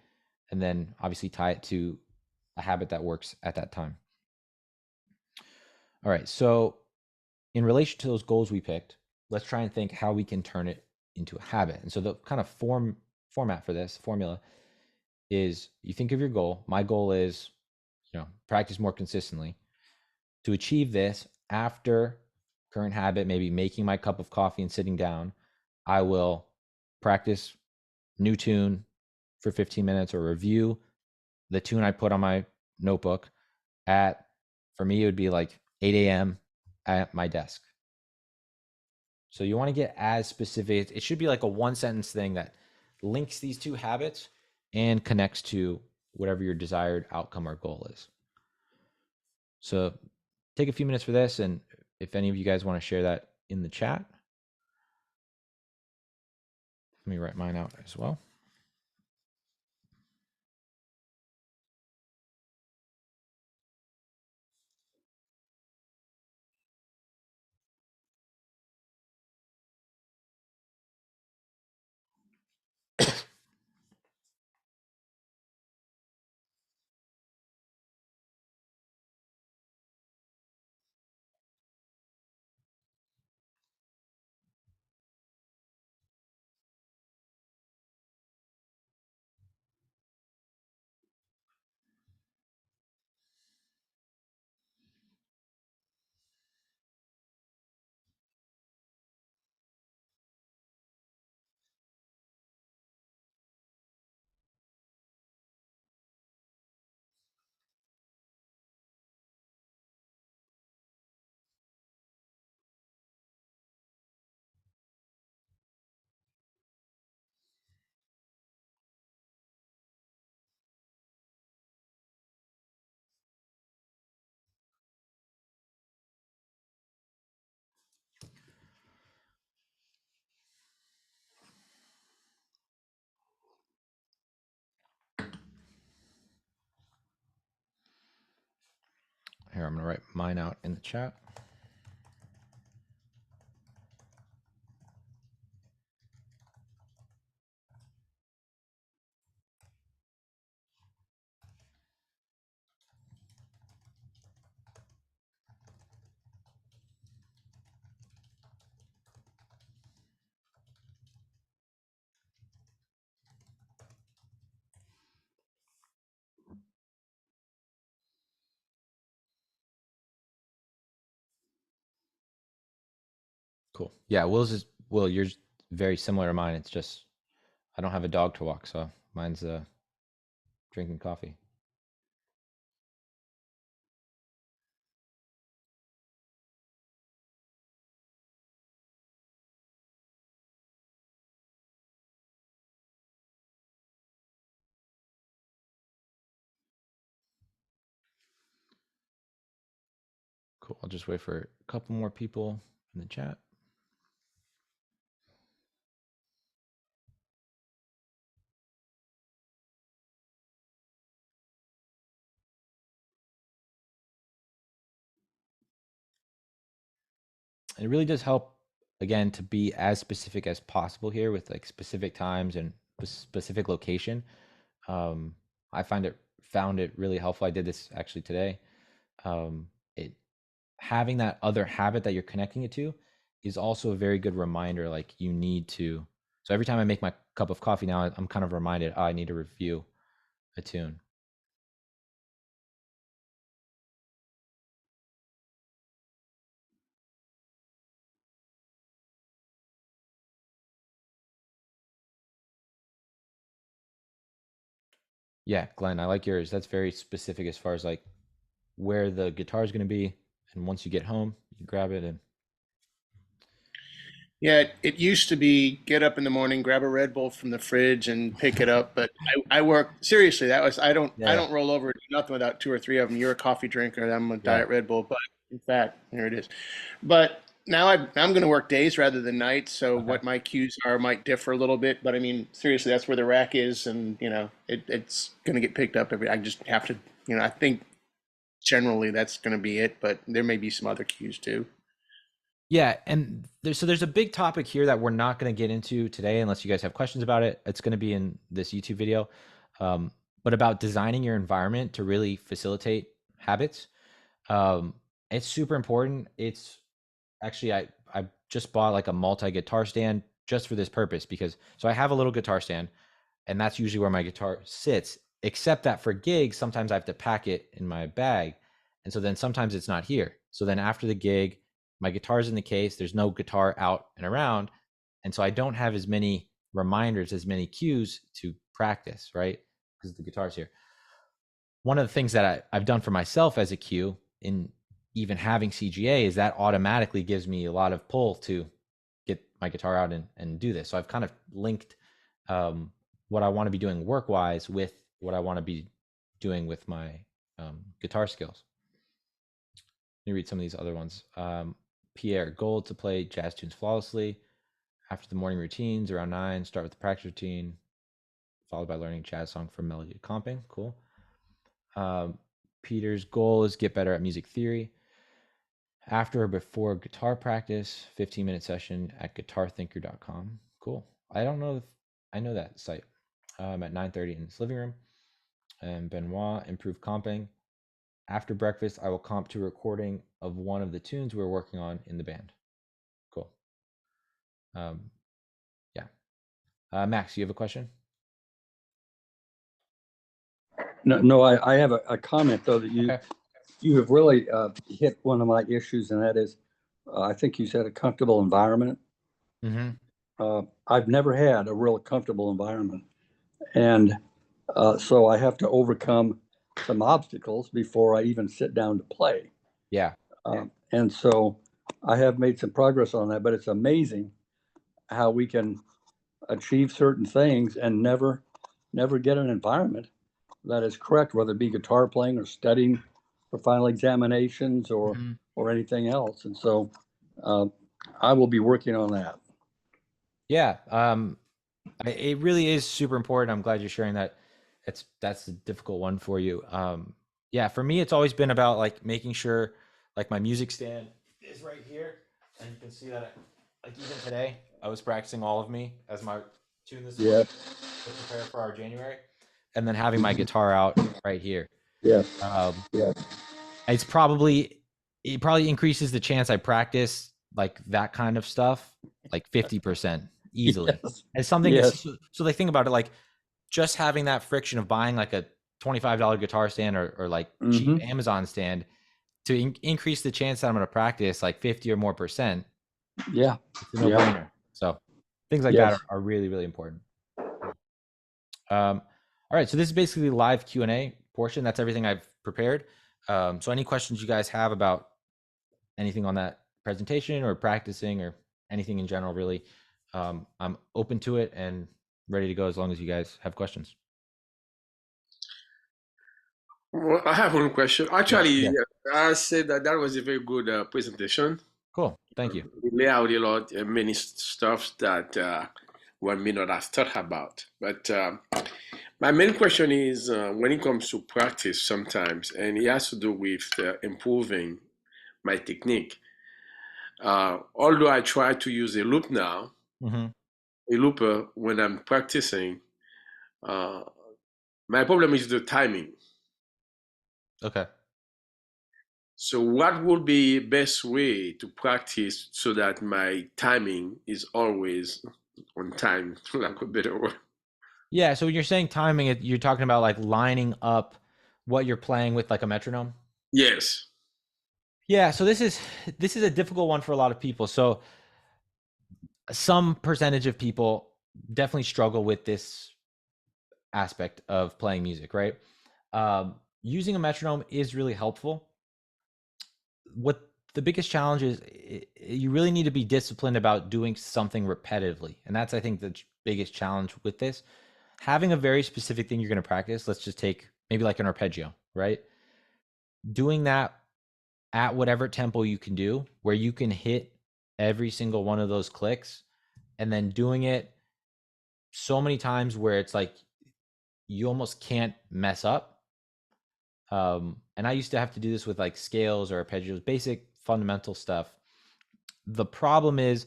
And then obviously tie it to a habit that works at that time. All right, so in relation to those goals we picked, let's try and think how we can turn it into a habit. And so the kind of format for this formula is, you think of your goal. My goal is, practice more consistently. To achieve this, after current habit, maybe making my cup of coffee and sitting down, I will practice new tune for 15 minutes, or review the tune I put on my notebook for me, it would be like 8 a.m. at my desk. So you want to get as specific. It should be like a 1-sentence thing that links these two habits and connects to whatever your desired outcome or goal is. So take a few minutes for this, and if any of you guys want to share that in the chat, let me write mine out as well. I'm going to write mine out in the chat. Cool. Yeah, Will, yours very similar to mine. It's just I don't have a dog to walk, so mine's drinking coffee. Cool. I'll just wait for a couple more people in the chat. And it really does help, again, to be as specific as possible here with like specific times and specific location. I found it really helpful. I did this actually today. It having that other habit that you're connecting it to is also a very good reminder. Like you need to. So every time I make my cup of coffee now, I'm kind of reminded, oh, I need to review a tune. Yeah, Glenn, I like yours. That's very specific as far as like where the guitar is going to be, and once you get home, you grab it and Yeah, it used to be get up in the morning, grab a Red Bull from the fridge and pick it up. But I work seriously. That was I yeah, don't roll over to nothing without two or three of them. You're a coffee drinker. I'm a yeah. diet Red Bull. But in fact, here it is. But now I'm going to work days rather than nights. So Okay. what my cues are might differ a little bit. But I mean, seriously, that's where the rack is, and it's going to get picked up every. I just have to. I think generally that's going to be it. But there may be some other cues too. Yeah, and there's a big topic here that we're not going to get into today unless you guys have questions about it. It's going to be in this YouTube video, but about designing your environment to really facilitate habits. It's super important. It's actually I just bought like a multi guitar stand just for this purpose because so I have a little guitar stand, and that's usually where my guitar sits. Except that for gigs, sometimes I have to pack it in my bag, and so then sometimes it's not here. So then after the gig, my guitar's in the case, there's no guitar out and around, and so I don't have as many reminders, as many cues to practice, right? Because the guitar's here. One of the things that I've done for myself as a cue in even having CGA is that automatically gives me a lot of pull to get my guitar out and do this. So I've kind of linked what I want to be doing work-wise with what I want to be doing with my guitar skills. Let me read some of these other ones. Pierre, goal to play jazz tunes flawlessly. After the morning routines, around 9, start with the practice routine, followed by learning jazz song from melody to comping. Cool. Peter's goal is get better at music theory. After or before guitar practice, 15-minute session at guitarthinker.com. Cool. I don't know if I know that site. At 9:30 in his living room. And Benoit, improve comping. After breakfast, I will comp to a recording of one of the tunes we're working on in the band. Cool. Yeah. Max, you have a question? No, I have a comment though that Okay. you have really hit one of my issues, and that is, I think you said a comfortable environment. Mm-hmm. I've never had a real comfortable environment, and so I have to overcome some obstacles before I even sit down to play. Yeah. And so I have made some progress on that, but it's amazing how we can achieve certain things and never get an environment that is correct, whether it be guitar playing or studying for final examinations or Mhm. or anything else. And so I will be working on that. Yeah. It really is super important. I'm glad you're sharing that. That's a difficult one for you. Yeah, for me, it's always been about like making sure like my music stand is right here, and you can see that like even today I was practicing All of Me as my tune this Yeah. week to prepare for our January, and then having my guitar out right here. Yeah. Um, Yeah. it probably increases the chance I practice like that kind of stuff like 50% easily. Yes. It's something Yes. so like think about it like just having that friction of buying like a $25 guitar stand or like cheap Mm-hmm. Amazon stand to increase the chance that I'm going to practice like 50 or more percent. Yeah. It's a no brainer. So things like Yes. that are really, really important. All right. So this is basically the live Q&A portion. That's everything I've prepared. So any questions you guys have about anything on that presentation or practicing or anything in general, really, I'm open to it and ready to go as long as you guys have questions. Well, I have one question. Actually, Yeah. I said that that was a very good presentation. Cool. Thank you. You lay out a lot, many stuff that one may not have thought about. But my main question is when it comes to practice sometimes, and it has to do with improving my technique. Although I try to use a loop now, Mm-hmm. a looper when I'm practicing, uh, my problem is the timing. Okay. So what would be best way to practice so that my timing is always on time, like a better word? Yeah. So when you're saying timing, you're talking about like lining up what you're playing with like a metronome. Yes. Yeah. So this is a difficult one for a lot of people. So some percentage of people definitely struggle with this aspect of playing music, right? Using a metronome is really helpful. What the biggest challenge is, you really need to be disciplined about doing something repetitively. And that's, I think, the biggest challenge with this. Having a very specific thing you're going to practice, let's just take maybe like an arpeggio, right? Doing that at whatever tempo you can do, where you can hit every single one of those clicks, and then doing it so many times where it's like you almost can't mess up. And I used to have to do this with like scales or arpeggios, basic fundamental stuff. The problem is,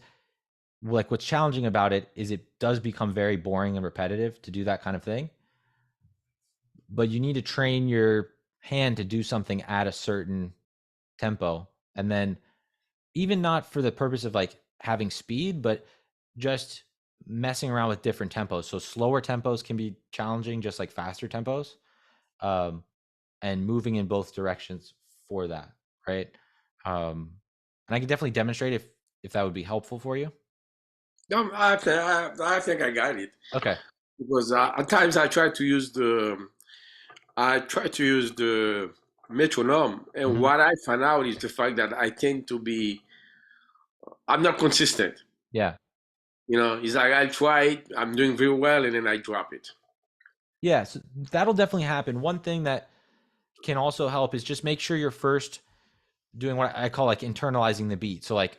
like, what's challenging about it is it does become very boring and repetitive to do that kind of thing. But you need to train your hand to do something at a certain tempo. And then, even not for the purpose of like having speed, but just messing around with different tempos. So slower tempos can be challenging, just like faster tempos. And moving in both directions for that, right? And I can definitely demonstrate if that would be helpful for you. No, I think I got it. Okay. Because at times I try to use the metronome, and Mhm. what I find out is the fact that I'm not consistent. Yeah. You know, it's like I try it, I'm doing very well, and then I drop it. Yeah. So that'll definitely happen. One thing that can also help is just make sure you're first doing what I call like internalizing the beat. So like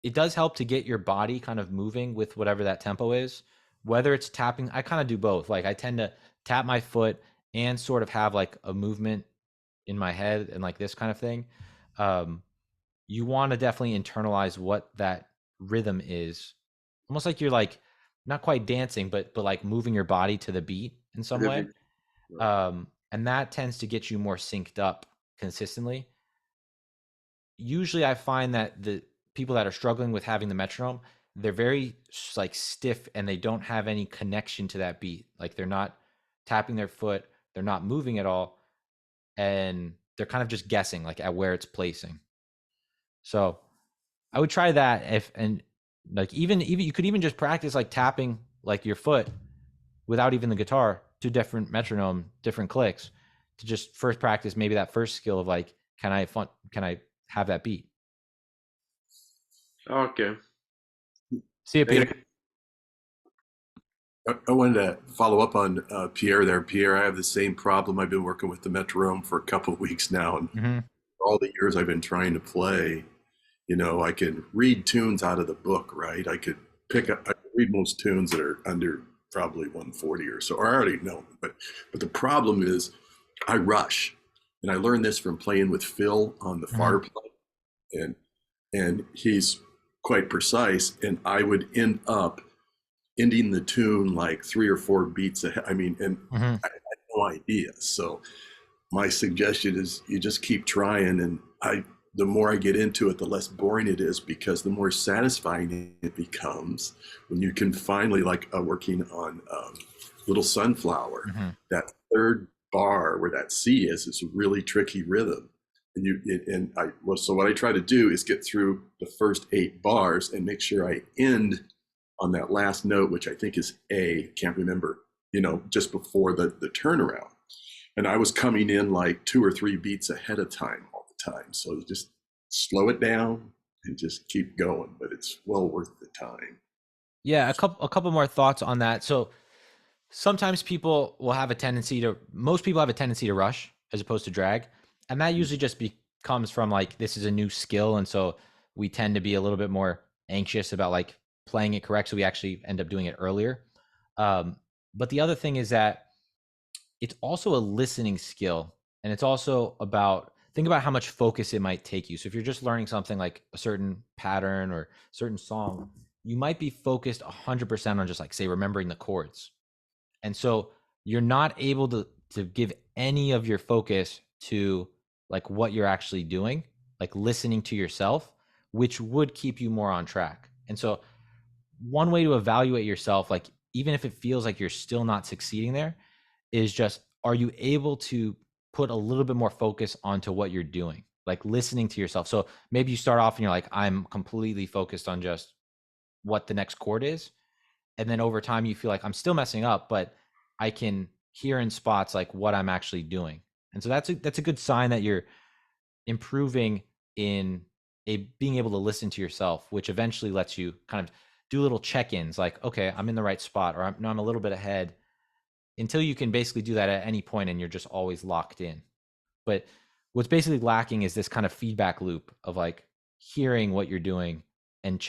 it does help to get your body kind of moving with whatever that tempo is, whether it's tapping. I kind of do both. Like I tend to tap my foot and sort of have like a movement in my head and like this kind of thing. You want to definitely internalize what that rhythm is, almost like you're like not quite dancing, but like moving your body to the beat in some way. And that tends to get you more synced up consistently. Usually I find that the people that are struggling with having the metronome, they're very like stiff and they don't have any connection to that beat. Like they're not tapping their foot, they're not moving at all, and they're kind of just guessing like at where it's placing. So I would try that and like even you could even just practice like tapping like your foot without even the guitar to different metronome, different clicks, to just first practice maybe that first skill of like, can I have that beat? Okay. See you, Peter. I wanted to follow up on Pierre there. Pierre, I have the same problem. I've been working with the metronome for a couple of weeks now, and Mm-hmm. all the years I've been trying to play, I can read tunes out of the book, right? I could read most tunes that are under probably 140 or so, or I already know. But the problem is I rush. And I learned this from playing with Phil on the far play, and he's quite precise. And I would end up ending the tune like 3 or 4 beats ahead. I mean, and I had no idea. So my suggestion is you just keep trying, and the more I get into it, the less boring it is, because the more satisfying it becomes when you can finally, like working on Little Sunflower, that third bar where that C is a really tricky rhythm. So what I try to do is get through the first 8 bars and make sure I end on that last note, which I think is A, can't remember, just before the turnaround. And I was coming in like 2 or 3 beats ahead of time all the time. So you just slow it down and just keep going, but it's well worth the time. Yeah, a couple more thoughts on that. So sometimes most people have a tendency to rush as opposed to drag. And that usually just comes from like, this is a new skill. And so we tend to be a little bit more anxious about like playing it correct. So we actually end up doing it earlier. But the other thing is that it's also a listening skill, and it's also think about how much focus it might take you. So if you're just learning something like a certain pattern or certain song, you might be focused 100% on just like, say, remembering the chords. And so you're not able to give any of your focus to like what you're actually doing, like listening to yourself, which would keep you more on track. And so one way to evaluate yourself, like even if it feels like you're still not succeeding there, is just, are you able to put a little bit more focus onto what you're doing, like listening to yourself? So maybe you start off and you're like, I'm completely focused on just what the next chord is. And then over time you feel like I'm still messing up, but I can hear in spots like what I'm actually doing. And so that's a good sign that you're improving in being able to listen to yourself, which eventually lets you kind of do little check-ins like, okay, I'm in the right spot, or I'm a little bit ahead, until you can basically do that at any point and you're just always locked in. But what's basically lacking is this kind of feedback loop of like hearing what you're doing and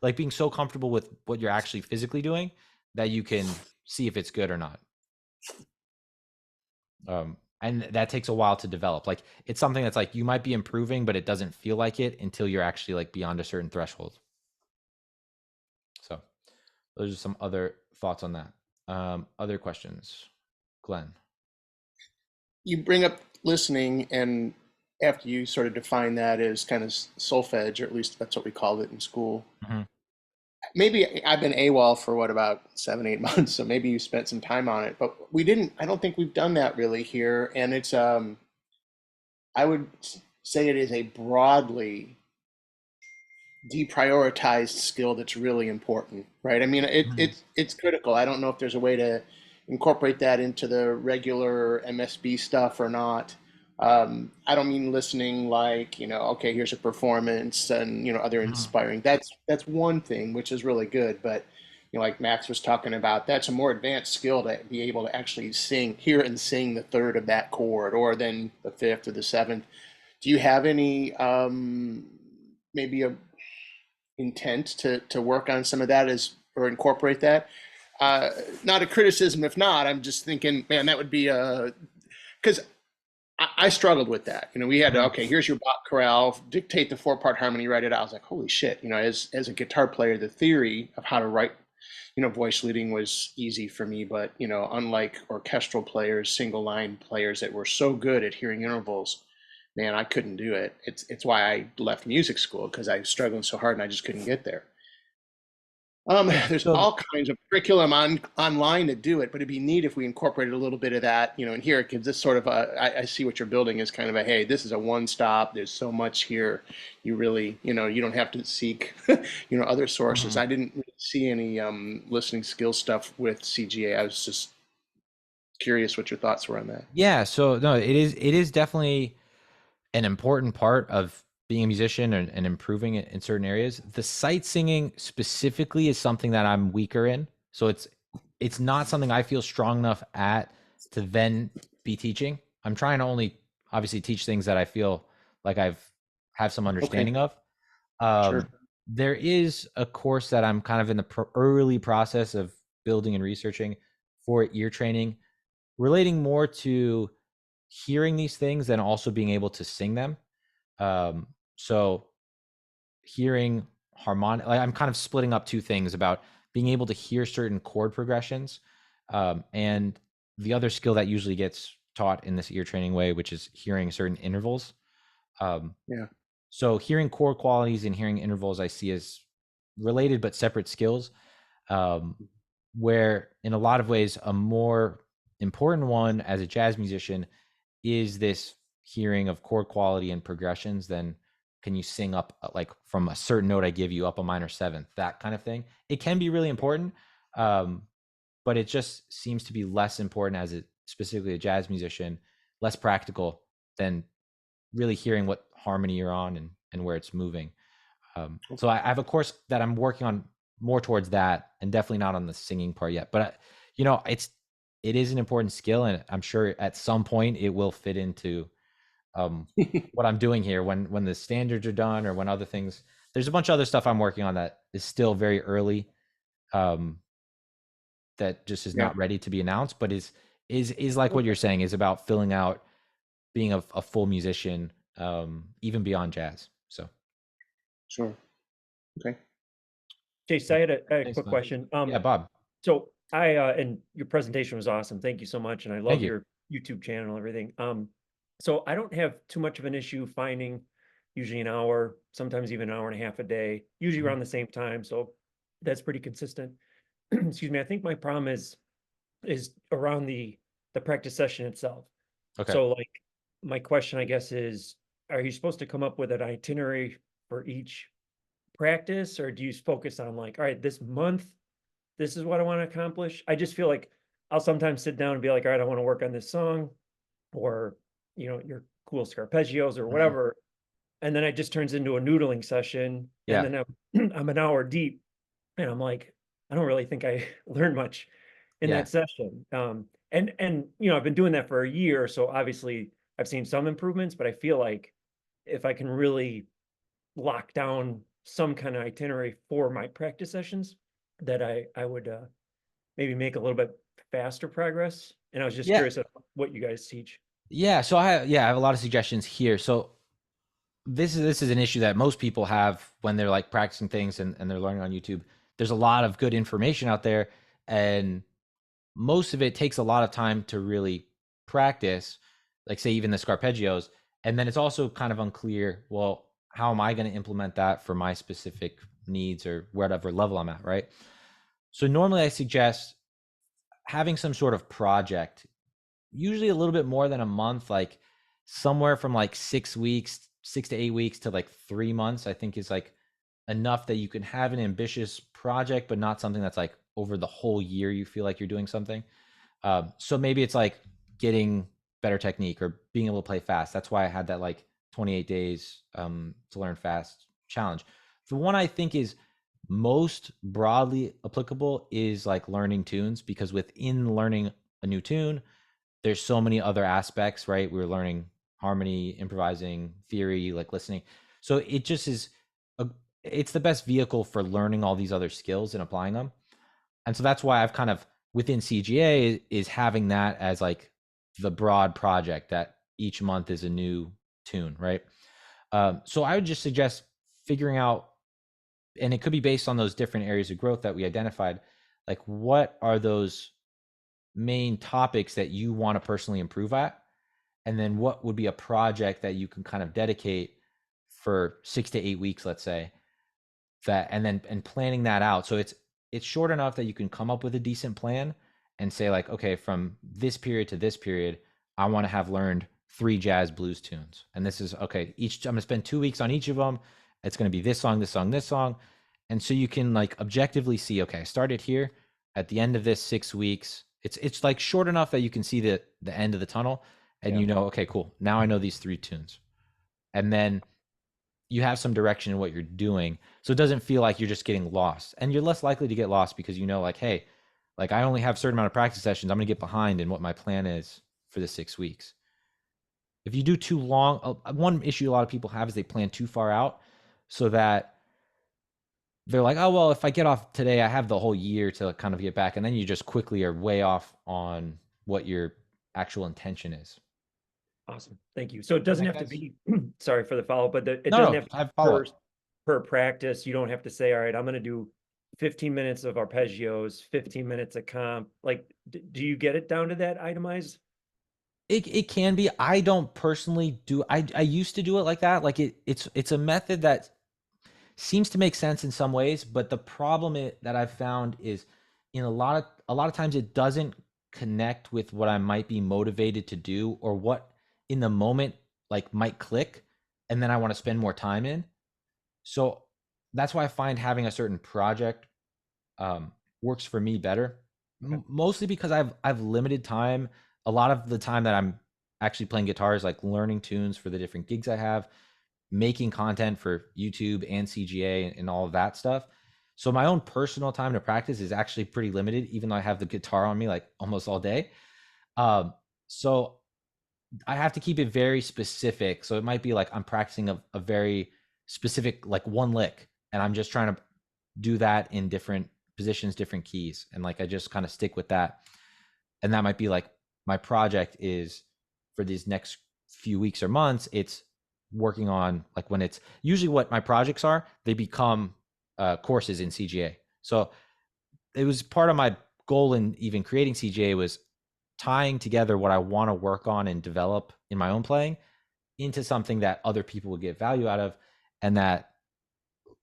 like being so comfortable with what you're actually physically doing that you can see if it's good or not. And that takes a while to develop. Like it's something that's like, you might be improving, but it doesn't feel like it until you're actually like beyond a certain threshold. So those are some other thoughts on that. Other questions? Glenn. You bring up listening, and after you sort of define that as kind of solfege, or at least that's what we called it in school. Maybe I've been AWOL for about 7-8 months, so maybe you spent some time on it, but I don't think we've done that really here. And it's, I would say it is a broadly deprioritized skill that's really important, right? I mean, it's critical. I don't know if there's a way to incorporate that into the regular MSB stuff or not. I don't mean listening like, okay, here's a performance and, other inspiring. That's one thing, which is really good. But, like Max was talking about, that's a more advanced skill to be able to actually hear and sing the third of that chord, or then the fifth or the seventh. Do you have any, maybe a intent to work on some of that or incorporate that? Not a criticism if not. I'm just thinking, man, that would be because I struggled with that. We had to, okay, here's your Bach chorale, dictate the 4-part harmony, write it out. I was like, holy shit. As a guitar player, the theory of how to write, voice leading was easy for me. But, unlike orchestral players, single line players that were so good at hearing intervals, man, I couldn't do it. It's why I left music school, because I was struggling so hard and I just couldn't get there. There's all kinds of curriculum online to do it, but it'd be neat if we incorporated a little bit of that, and here it gives this sort of I see what you're building as kind of hey, this is a one-stop, there's so much here, you really, you don't have to seek, other sources. I didn't really see any listening skill stuff with CGA. I was just curious what your thoughts were on that. Yeah, so no, it is definitely an important part of being a musician and improving it in certain areas. The sight singing specifically is something that I'm weaker in. So it's not something I feel strong enough at to then be teaching. I'm trying to only obviously teach things that I feel like have some understanding of. Sure. There is a course that I'm kind of in the early process of building and researching for ear training, relating more to hearing these things and also being able to sing them. So hearing harmonic, like I'm kind of splitting up two things about being able to hear certain chord progressions, and the other skill that usually gets taught in this ear training way, which is hearing certain intervals. Yeah. So hearing chord qualities and hearing intervals I see as related but separate skills, where in a lot of ways a more important one as a jazz musician is this hearing of chord quality and progressions. Then can you sing up like from a certain note I give you up a minor seventh, that kind of thing. It can be really important, but it just seems to be less important as a specifically a jazz musician, less practical than really hearing what harmony you're on and where it's moving. So I have a course that I'm working on more towards that, and definitely not on the singing part yet. But you know, it is an important skill, and I'm sure at some point it will fit into what I'm doing here when the standards are done or when other things. There's a bunch of other stuff I'm working on that is still very early, that just is Yeah. not ready to be announced, but is like what you're saying, is about filling out being a full musician, even beyond jazz. So Sure. Okay. Chase, I had a Thanks, quick man. question. Yeah, Bob. So I and your presentation was awesome. Thank you so much, and I love you. your YouTube channel and everything. So I don't have too much of an issue finding usually an hour, sometimes even an hour and a half a day, usually Mhm. around the same time. So that's pretty consistent. Excuse me. I think my problem is around the practice session itself. Okay. So like my question, I guess, is are you supposed to come up with an itinerary for each practice, or do you focus on like, all right, this month, this is what I want to accomplish? I just feel like I'll sometimes sit down and be like, all right, I want to work on this song, or your cool scarpeggios or whatever. And then it just turns into a noodling session. Yeah. And then I'm an hour deep and I'm like, I don't really think I learned much in Yeah. that session. And I've been doing that for a year, so obviously I've seen some improvements, but I feel like if I can really lock down some kind of itinerary for my practice sessions, that I would maybe make a little bit faster progress. And I was just Yeah. curious of what you guys teach. Yeah. So I have a lot of suggestions here. So this is an issue that most people have when they're like practicing things and they're learning on YouTube. There's a lot of good information out there, and most of it takes a lot of time to really practice, like say even the scarpeggios. And then it's also kind of unclear, well, how am I going to implement that for my specific needs or whatever level I'm at, right? So normally I suggest having some sort of project, usually a little bit more than a month, like somewhere from like 6 weeks, 6 to 8 weeks to like 3 months, I think is like enough that you can have an ambitious project, but not something that's like over the whole year you feel like you're doing something. So maybe it's like getting better technique or being able to play fast. That's why I had that like 28 days to learn fast challenge. The one I think is most broadly applicable is like learning tunes, because within learning a new tune, there's so many other aspects, right? We're learning harmony, improvising, theory, like listening. So it just is it's the best vehicle for learning all these other skills and applying them. And so that's why I've kind of within CGA is having that as like the broad project that each month is a new tune, right? So I would just suggest figuring out, and it could be based on those different areas of growth that we identified, like what are those main topics that you want to personally improve at, and then what would be a project that you can kind of dedicate for 6 to 8 weeks, let's say, that, and planning that out. So it's short enough that you can come up with a decent plan and say like, okay, from this period to this period, I want to have learned 3 jazz blues tunes. And this is okay. I'm going to spend 2 weeks on each of them. It's going to be this song, this song, this song. And so you can like objectively see, okay, I started here at the end of this 6 weeks. It's like short enough that you can see the end of the tunnel, and you know, okay, cool. Now I know these 3 tunes. And then you have some direction in what you're doing. So it doesn't feel like you're just getting lost, and you're less likely to get lost because you know, like, hey, like I only have a certain amount of practice sessions. I'm going to get behind in what my plan is for the 6 weeks. If you do too long, one issue a lot of people have is they plan too far out, so that they're like, oh, well, if I get off today, I have the whole year to kind of get back. And then you just quickly are way off on what your actual intention is. Awesome. Thank you. So it doesn't make have to sense? be, sorry for the follow, but it No, doesn't no, have to I have be follow-up. per practice. You don't have to say, all right, I'm going to do 15 minutes of arpeggios, 15 minutes of comp. Like, do you get it down to that itemized? It can be. I don't personally do. I used to do it like that. Like it's a method that seems to make sense in some ways, but the problem that I've found is in a lot of times it doesn't connect with what I might be motivated to do or what in the moment like might click, and then I want to spend more time in. So that's why I find having a certain project works for me better. Mostly because I've limited time. A lot of the time that I'm actually playing guitar is like learning tunes for the different gigs I have, making content for YouTube and CGA and all of that stuff. So my own personal time to practice is actually pretty limited, even though I have the guitar on me like almost all day. So I have to keep it very specific. So it might be like I'm practicing a very specific, like one lick, and I'm just trying to do that in different positions, different keys. And like I just kind of stick with that. And that might be like my project is for these next few weeks or months, it's working on like when it's usually what my projects are, they become courses in CGA. So it was part of my goal in even creating CGA was tying together what I want to work on and develop in my own playing into something that other people would get value out of, and that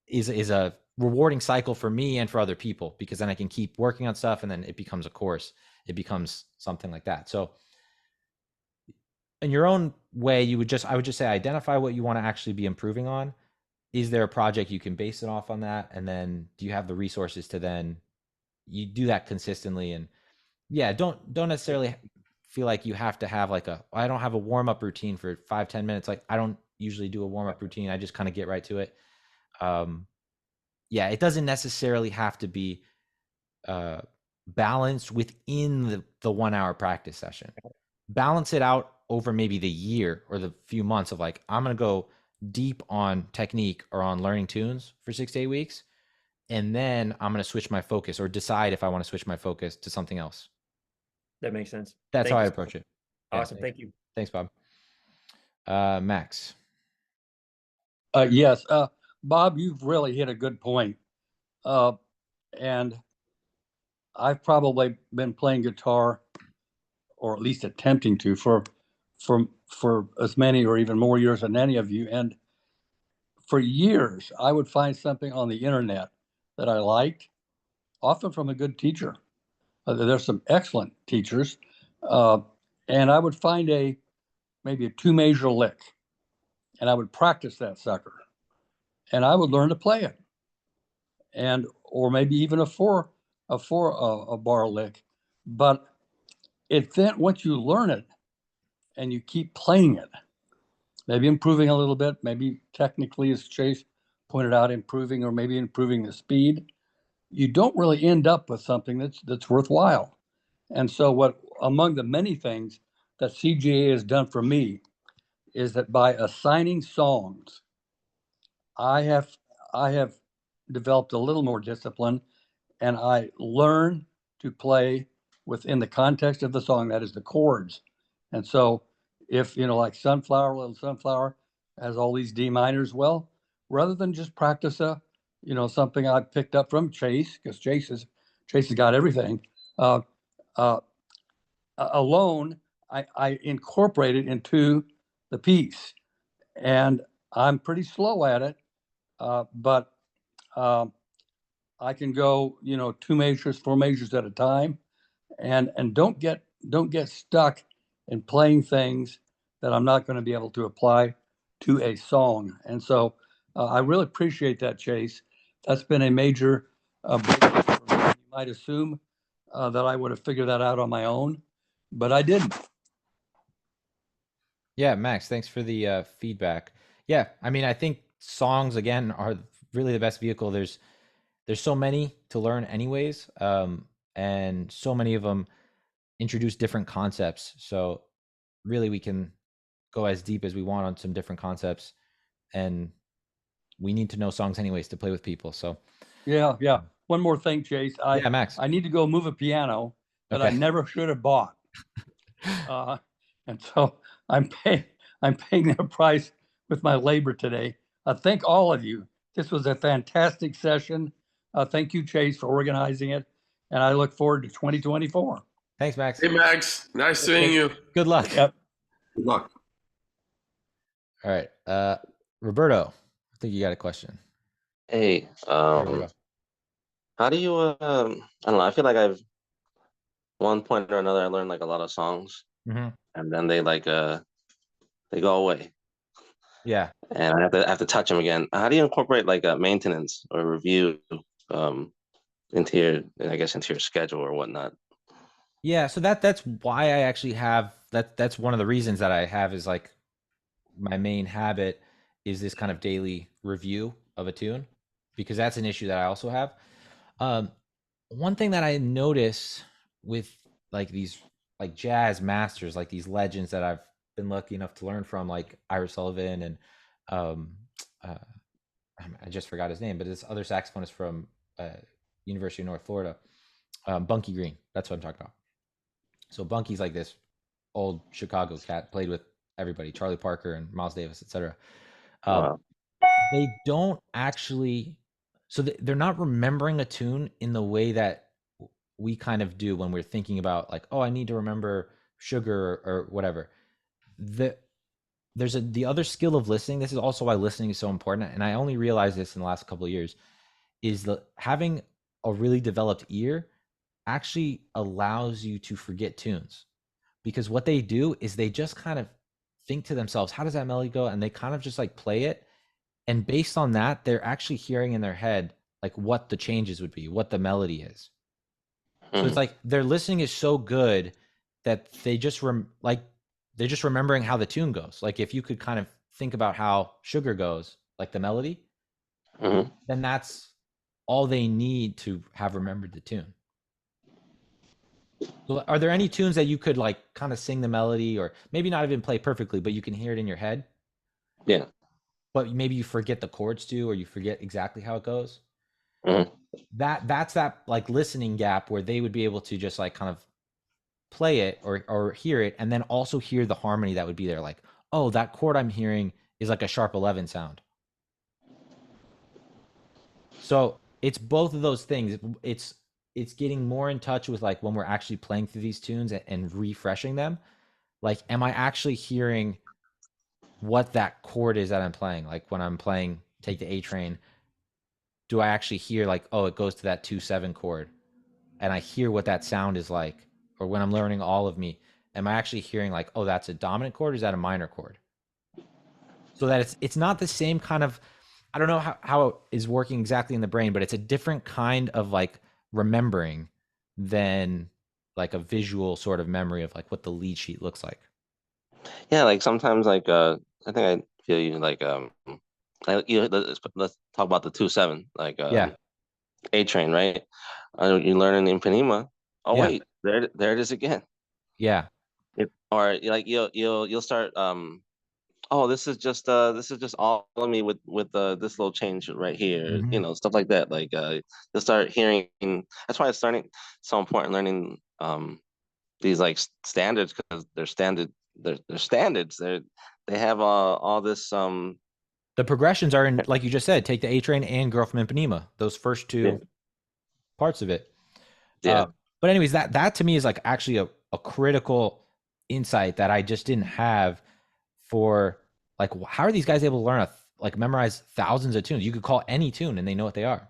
is a rewarding cycle for me and for other people, because then I can keep working on stuff and then it becomes a course, it becomes something like that. So in your own way, I would just say identify what you want to actually be improving on. Is there a project you can base it off on that? And then do you have the resources to then you do that consistently? And yeah, don't necessarily feel like you have to have like I don't have a warm-up routine for 5-10 minutes. Like I don't usually do a warm-up routine. I just kind of get right to it. Yeah, it doesn't necessarily have to be balanced within the 1 hour practice session. Balance it out over maybe the year or the few months of like, I'm going to go deep on technique or on learning tunes for 6 to 8 weeks. And then I'm going to switch my focus or decide if I want to switch my focus to something else. That makes sense. That's Thank how I you. approach it. Awesome. Yeah, Thank you. Thanks, Bob. Max. Yes, Bob, you've really hit a good point. And I've probably been playing guitar, or at least attempting to, for as many or even more years than any of you. And for years, I would find something on the internet that I liked, often from a good teacher. There's some excellent teachers, and I would find maybe a 2-measure lick, and I would practice that sucker, and I would learn to play it, and or maybe even a 4 bar lick. But it then, once you learn it and you keep playing it, maybe improving a little bit, maybe technically, as Chase pointed out, improving, or maybe improving the speed, you don't really end up with something that's worthwhile. And so what, among the many things that CGA has done for me, is that by assigning songs, I have developed a little more discipline, and I learn to play within the context of the song, that is the chords. And so if, like Sunflower, Little Sunflower has all these D minors, well, rather than just practice something I picked up from Chase, because Chase has got everything, alone, I incorporate it into the piece. And I'm pretty slow at it, but I can go, 2 measures, 4 measures at a time, and don't get stuck in playing things that I'm not going to be able to apply to a song. And so I really appreciate that, Chase. That's been a major breakthrough for me. You might assume that I would have figured that out on my own, but I didn't. Yeah, Max, thanks for the feedback. Yeah, I mean, I think songs again are really the best vehicle. There's so many to learn anyways, and so many of them introduce different concepts. So really we can go as deep as we want on some different concepts, and we need to know songs anyways to play with people. So Yeah. One more thing, Chase. yeah, Max. I need to go move a piano that I Okay. never should have bought. And so I'm paying their price with my labor today. Thank all of you. This was a fantastic session. Thank you, Chase, for organizing it, and I look forward to 2024. Thanks, Max. Hey, Max. Nice seeing you. Good luck. Yep. Good luck. All right. Roberto, I think you got a question. Hey, There we go. how do you, I don't know, I feel like one point or another, I learned like a lot of songs Mhm. and then they they go away Yeah. and I have to touch them again. How do you incorporate like a maintenance or review, into your schedule or whatnot? Yeah, so that's why I actually have that's one of the reasons that I have is like my main habit is this kind of daily review of a tune because that's an issue that I also have. One thing that I notice with like these like jazz masters, like these legends that I've been lucky enough to learn from, like Ira Sullivan and uh, I just forgot his name, but this other saxophonist from University of North Florida, Bunky Green. That's what I'm talking about. So Bunky's like this old Chicago cat, played with everybody, Charlie Parker and Miles Davis, etc. Wow. They don't actually, so they're not remembering a tune in the way that we kind of do when we're thinking about like, oh, I need to remember Sugar or whatever. There's the other skill of listening. This is also why listening is so important. And I only realized this in the last couple of years is having a really developed ear actually allows you to forget tunes because what they do is they just kind of think to themselves, how does that melody go? And they kind of just like play it. And based on that, they're actually hearing in their head, like what the changes would be, what the melody is. So it's like their listening is so good that they just they're just remembering how the tune goes. Like if you could kind of think about how Sugar goes, like the melody, then that's all they need to have remembered the tune. So are there any tunes that you could like kind of sing the melody or maybe not even play perfectly, but you can hear it in your head? Yeah. But maybe you forget the chords too, or you forget exactly how it goes. That's that like listening gap where they would be able to just like kind of play it or hear it and then also hear the harmony that would be there. Like, oh, that chord I'm hearing is like a sharp 11 sound. So it's both of those things. It's getting more in touch with like when we're actually playing through these tunes and refreshing them. Like, am I actually hearing what that chord is that I'm playing? Like when I'm playing Take the A Train, do I actually hear like, oh, it goes to that 2/7 chord and I hear what that sound is like? Or when I'm learning All of Me, am I actually hearing like, oh, that's a dominant chord or is that a minor chord? So that it's not the same kind of, I don't know how it is working exactly in the brain, but it's a different kind of like remembering than like a visual sort of memory of like what the lead sheet looks like. Yeah, like sometimes like I think I feel you like let's talk about the 2/7 like Yeah. A Train, right? You learn in Ipanema. Oh Yeah. wait, there it is again. Yeah. Or like you'll start oh this is just all of me with this little change right here, Mhm. stuff like that. Like you'll start hearing. That's why it's so important learning these like standards because they're standards. They have all this The progressions are in, like you just said, Take the A Train and Girl from Ipanema, those first two parts of it. Yeah. But anyways, that to me is like actually a critical insight that I just didn't have for like, how are these guys able to learn like memorize thousands of tunes? You could call any tune and they know what they are.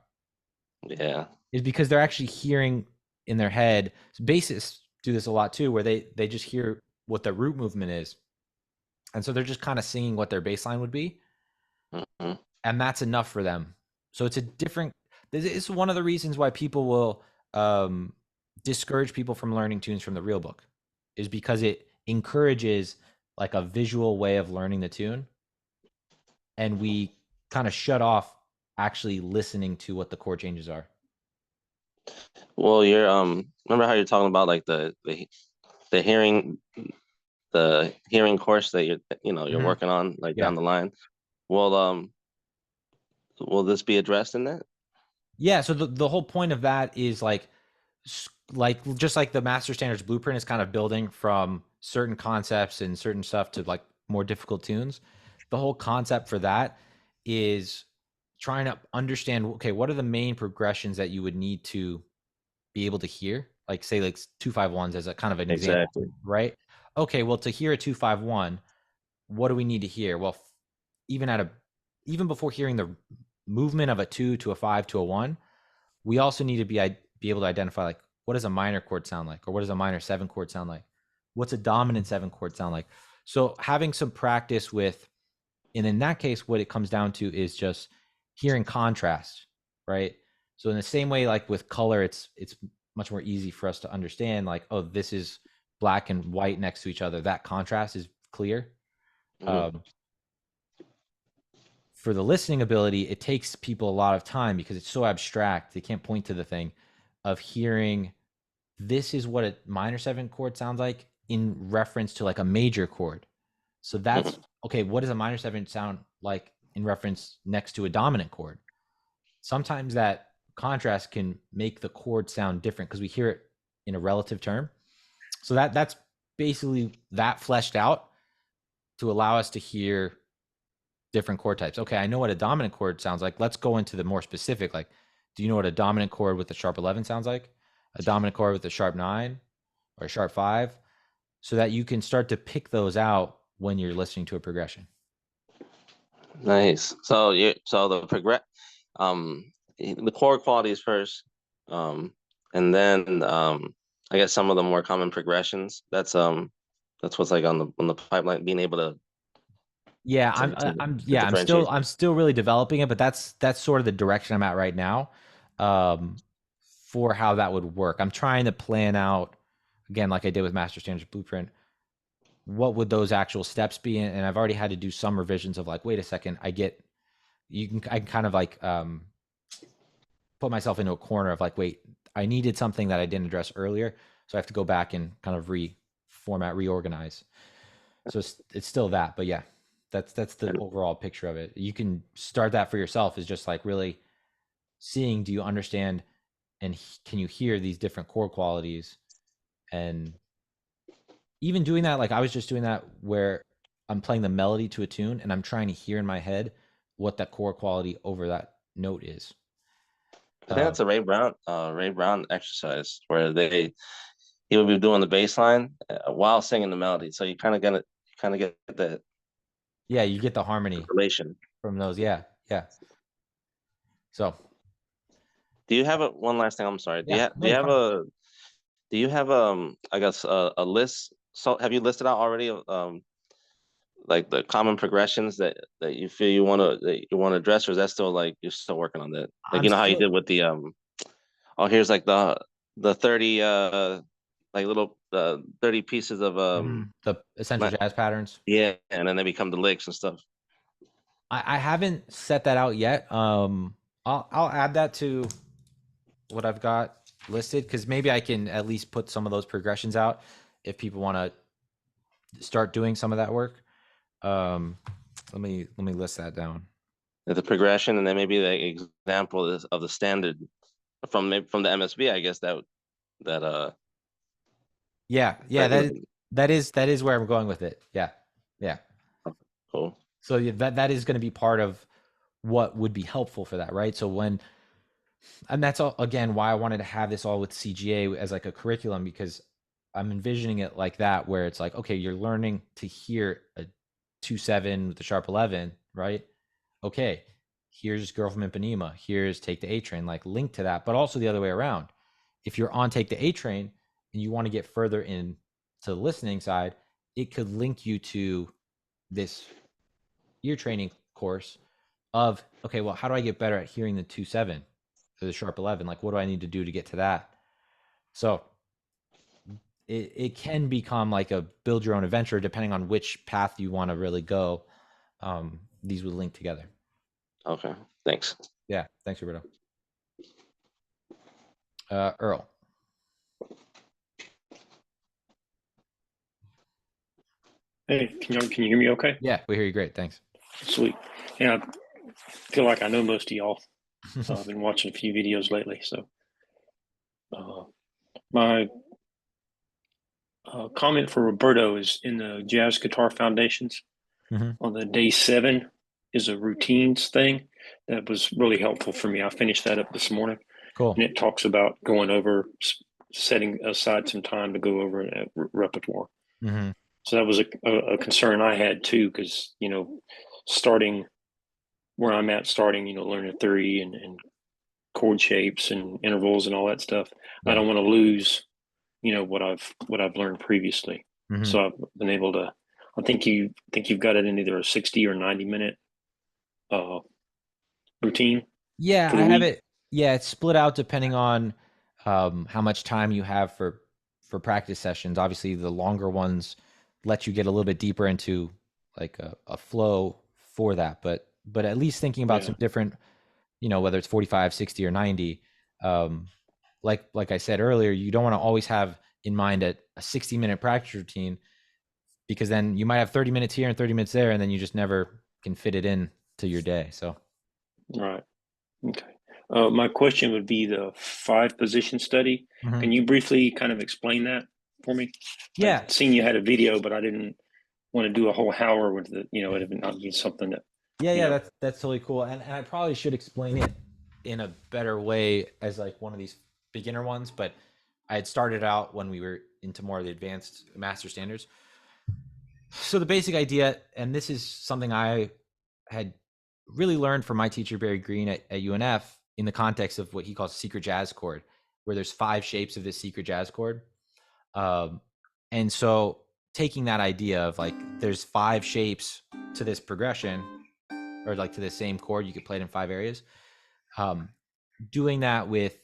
Yeah. Is because they're actually hearing in their head. Bassists do this a lot too, where they just hear what the root movement is. And so they're just kind of singing what their bass line would be. And that's enough for them. So it's it's one of the reasons why people will discourage people from learning tunes from the real book, is because it encourages like a visual way of learning the tune. And we kind of shut off actually listening to what the chord changes are. Well, you're remember how you're talking about like the hearing course that you're working on like down the line. Well, will this be addressed in that? Yeah, so the whole point of that is like just like the Master Standards Blueprint is kind of building from certain concepts and certain stuff to like more difficult tunes. The whole concept for that is trying to understand, okay, what are the main progressions that you would need to be able to hear? Like say like 2-5-1s as a kind of an example, Exactly. right? Okay, well, to hear a 2-5-1, what do we need to hear? Well, even before hearing the movement of a 2 to a 5 to a 1, we also need to be able to identify like what does a minor chord sound like, or what does a minor 7 chord sound like? What's a dominant 7 chord sound like? So having some practice with, and in that case, what it comes down to is just hearing contrast, right? So in the same way, like with color, it's much more easy for us to understand, like, oh, this is black and white next to each other. That contrast is clear. For the listening ability, it takes people a lot of time because it's so abstract. They can't point to the thing of hearing, this is what a minor 7 chord sounds like in reference to like a major chord. So that's okay. What does a minor 7 sound like in reference next to a dominant chord? Sometimes that contrast can make the chord sound different because we hear it in a relative term. So that's basically that fleshed out to allow us to hear different chord types. Okay, I know what a dominant chord sounds like. Let's go into the more specific. Like, do you know what a dominant chord with a sharp 11 sounds like? A dominant chord with a sharp 9 or a sharp 5? So that you can start to pick those out when you're listening to a progression. Nice. So the the chord qualities first, and then I guess some of the more common progressions. That's what's like on the pipeline, being able to. Yeah, I'm still really developing it, but that's sort of the direction I'm at right now, for how that would work. I'm trying to plan out, again, like I did with Master Standards Blueprint, what would those actual steps be? And I've already had to do some revisions of like, wait a second, I can kind of like put myself into a corner of like, wait, I needed something that I didn't address earlier, so I have to go back and kind of reorganize. So it's still that, but yeah, that's the overall picture of it. You can start that for yourself, is just like really seeing, do you understand and can you hear these different chord qualities? And even doing that, like I was just doing that where I'm playing the melody to a tune and I'm trying to hear in my head what that chord quality over that note is. I think that's a Ray Brown exercise where he would be doing the bass line while singing the melody. So you kind of get that. Yeah, you get the harmony relation from those. Yeah. So, do you have one last thing? I'm sorry. Do yeah, you have I guess a list? So have you listed out already like the common progressions that you feel you want to address, or is that still like you're still working on that? Like, you know how you did with the here's like the 30 like little 30 pieces of the essential jazz patterns. Yeah, and then they become the licks and stuff. I haven't set that out yet. I'll add that to what I've got listed, because maybe I can at least put some of those progressions out if people want to start doing some of that work. Let me list that down. The progression, and then maybe the example of the standard from the MSB, I guess that yeah, that is where I'm going with it. Yeah. Cool. So that is going to be part of what would be helpful for that, right? So and that's all, again, why I wanted to have this all with CGA as like a curriculum, because I'm envisioning it like that, where it's like, okay, you're learning to hear a 2-7 with the sharp 11, right? Okay, here's Girl from Ipanema, here's Take the A Train, like link to that, but also the other way around. If you're on Take the A Train and you want to get further into the listening side, it could link you to this ear training course of, okay, well, how do I get better at hearing the 2-7 or the sharp 11? Like, what do I need to do to get to that? So it can become like a build your own adventure depending on which path you want to really go. These would link together. Okay, thanks. Yeah, thanks, Roberto. Earl. Hey, can you hear me okay? Yeah, we hear you great. Thanks. Sweet. Yeah, I feel like I know most of y'all. I've been watching a few videos lately. So my comment for Roberto is in the Jazz Guitar Foundations Mhm. on the day 7 is a routines thing that was really helpful for me. I finished that up this morning, Cool. and it talks about going over, setting aside some time to go over a repertoire. Mhm. So that was a concern I had too, because starting where I'm at, learning theory and chord shapes and intervals and all that stuff. I Yeah. don't want to lose, what I've learned previously. Mhm. So I've been able to. I think you've got it in either a 60 or 90-minute routine Yeah, for I the have week. it. Yeah, it's split out depending on how much time you have for practice sessions. Obviously, the longer ones let you get a little bit deeper into like a flow for that. But at least thinking about Yeah. some different, whether it's 45, 60, or 90. Um, like I said earlier, you don't want to always have in mind a 60-minute practice routine, because then you might have 30 minutes here and 30 minutes there, and then you just never can fit it in to your day. So Right. Okay. My question would be the 5-position study. Mhm. Can you briefly kind of explain that for me? Yeah. I'd seen you had a video, but I didn't want to do a whole hour with it. It would not be something that. Yeah, that's totally cool. And I probably should explain it in a better way as like one of these beginner ones, but I had started out when we were into more of the advanced master standards. So the basic idea, and this is something I had really learned from my teacher Barry Green at UNF in the context of what he calls secret jazz chord, where there's 5 shapes of this secret jazz chord. And so taking that idea of like there's 5 shapes to this progression, or like to the same chord, you could play it in 5 areas. Doing that with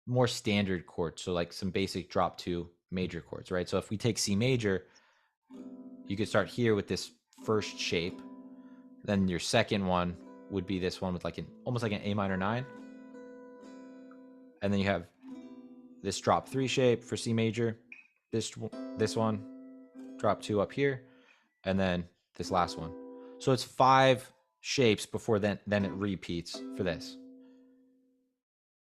more standard chords, so like some basic drop 2 major chords, right? So if we take C major, you could start here with this first shape. Then your second one would be this one with like almost like an A minor 9. And then you have this drop 3 shape for C major, this one, drop 2 up here, and then this last one. So it's 5 shapes before then it repeats for this.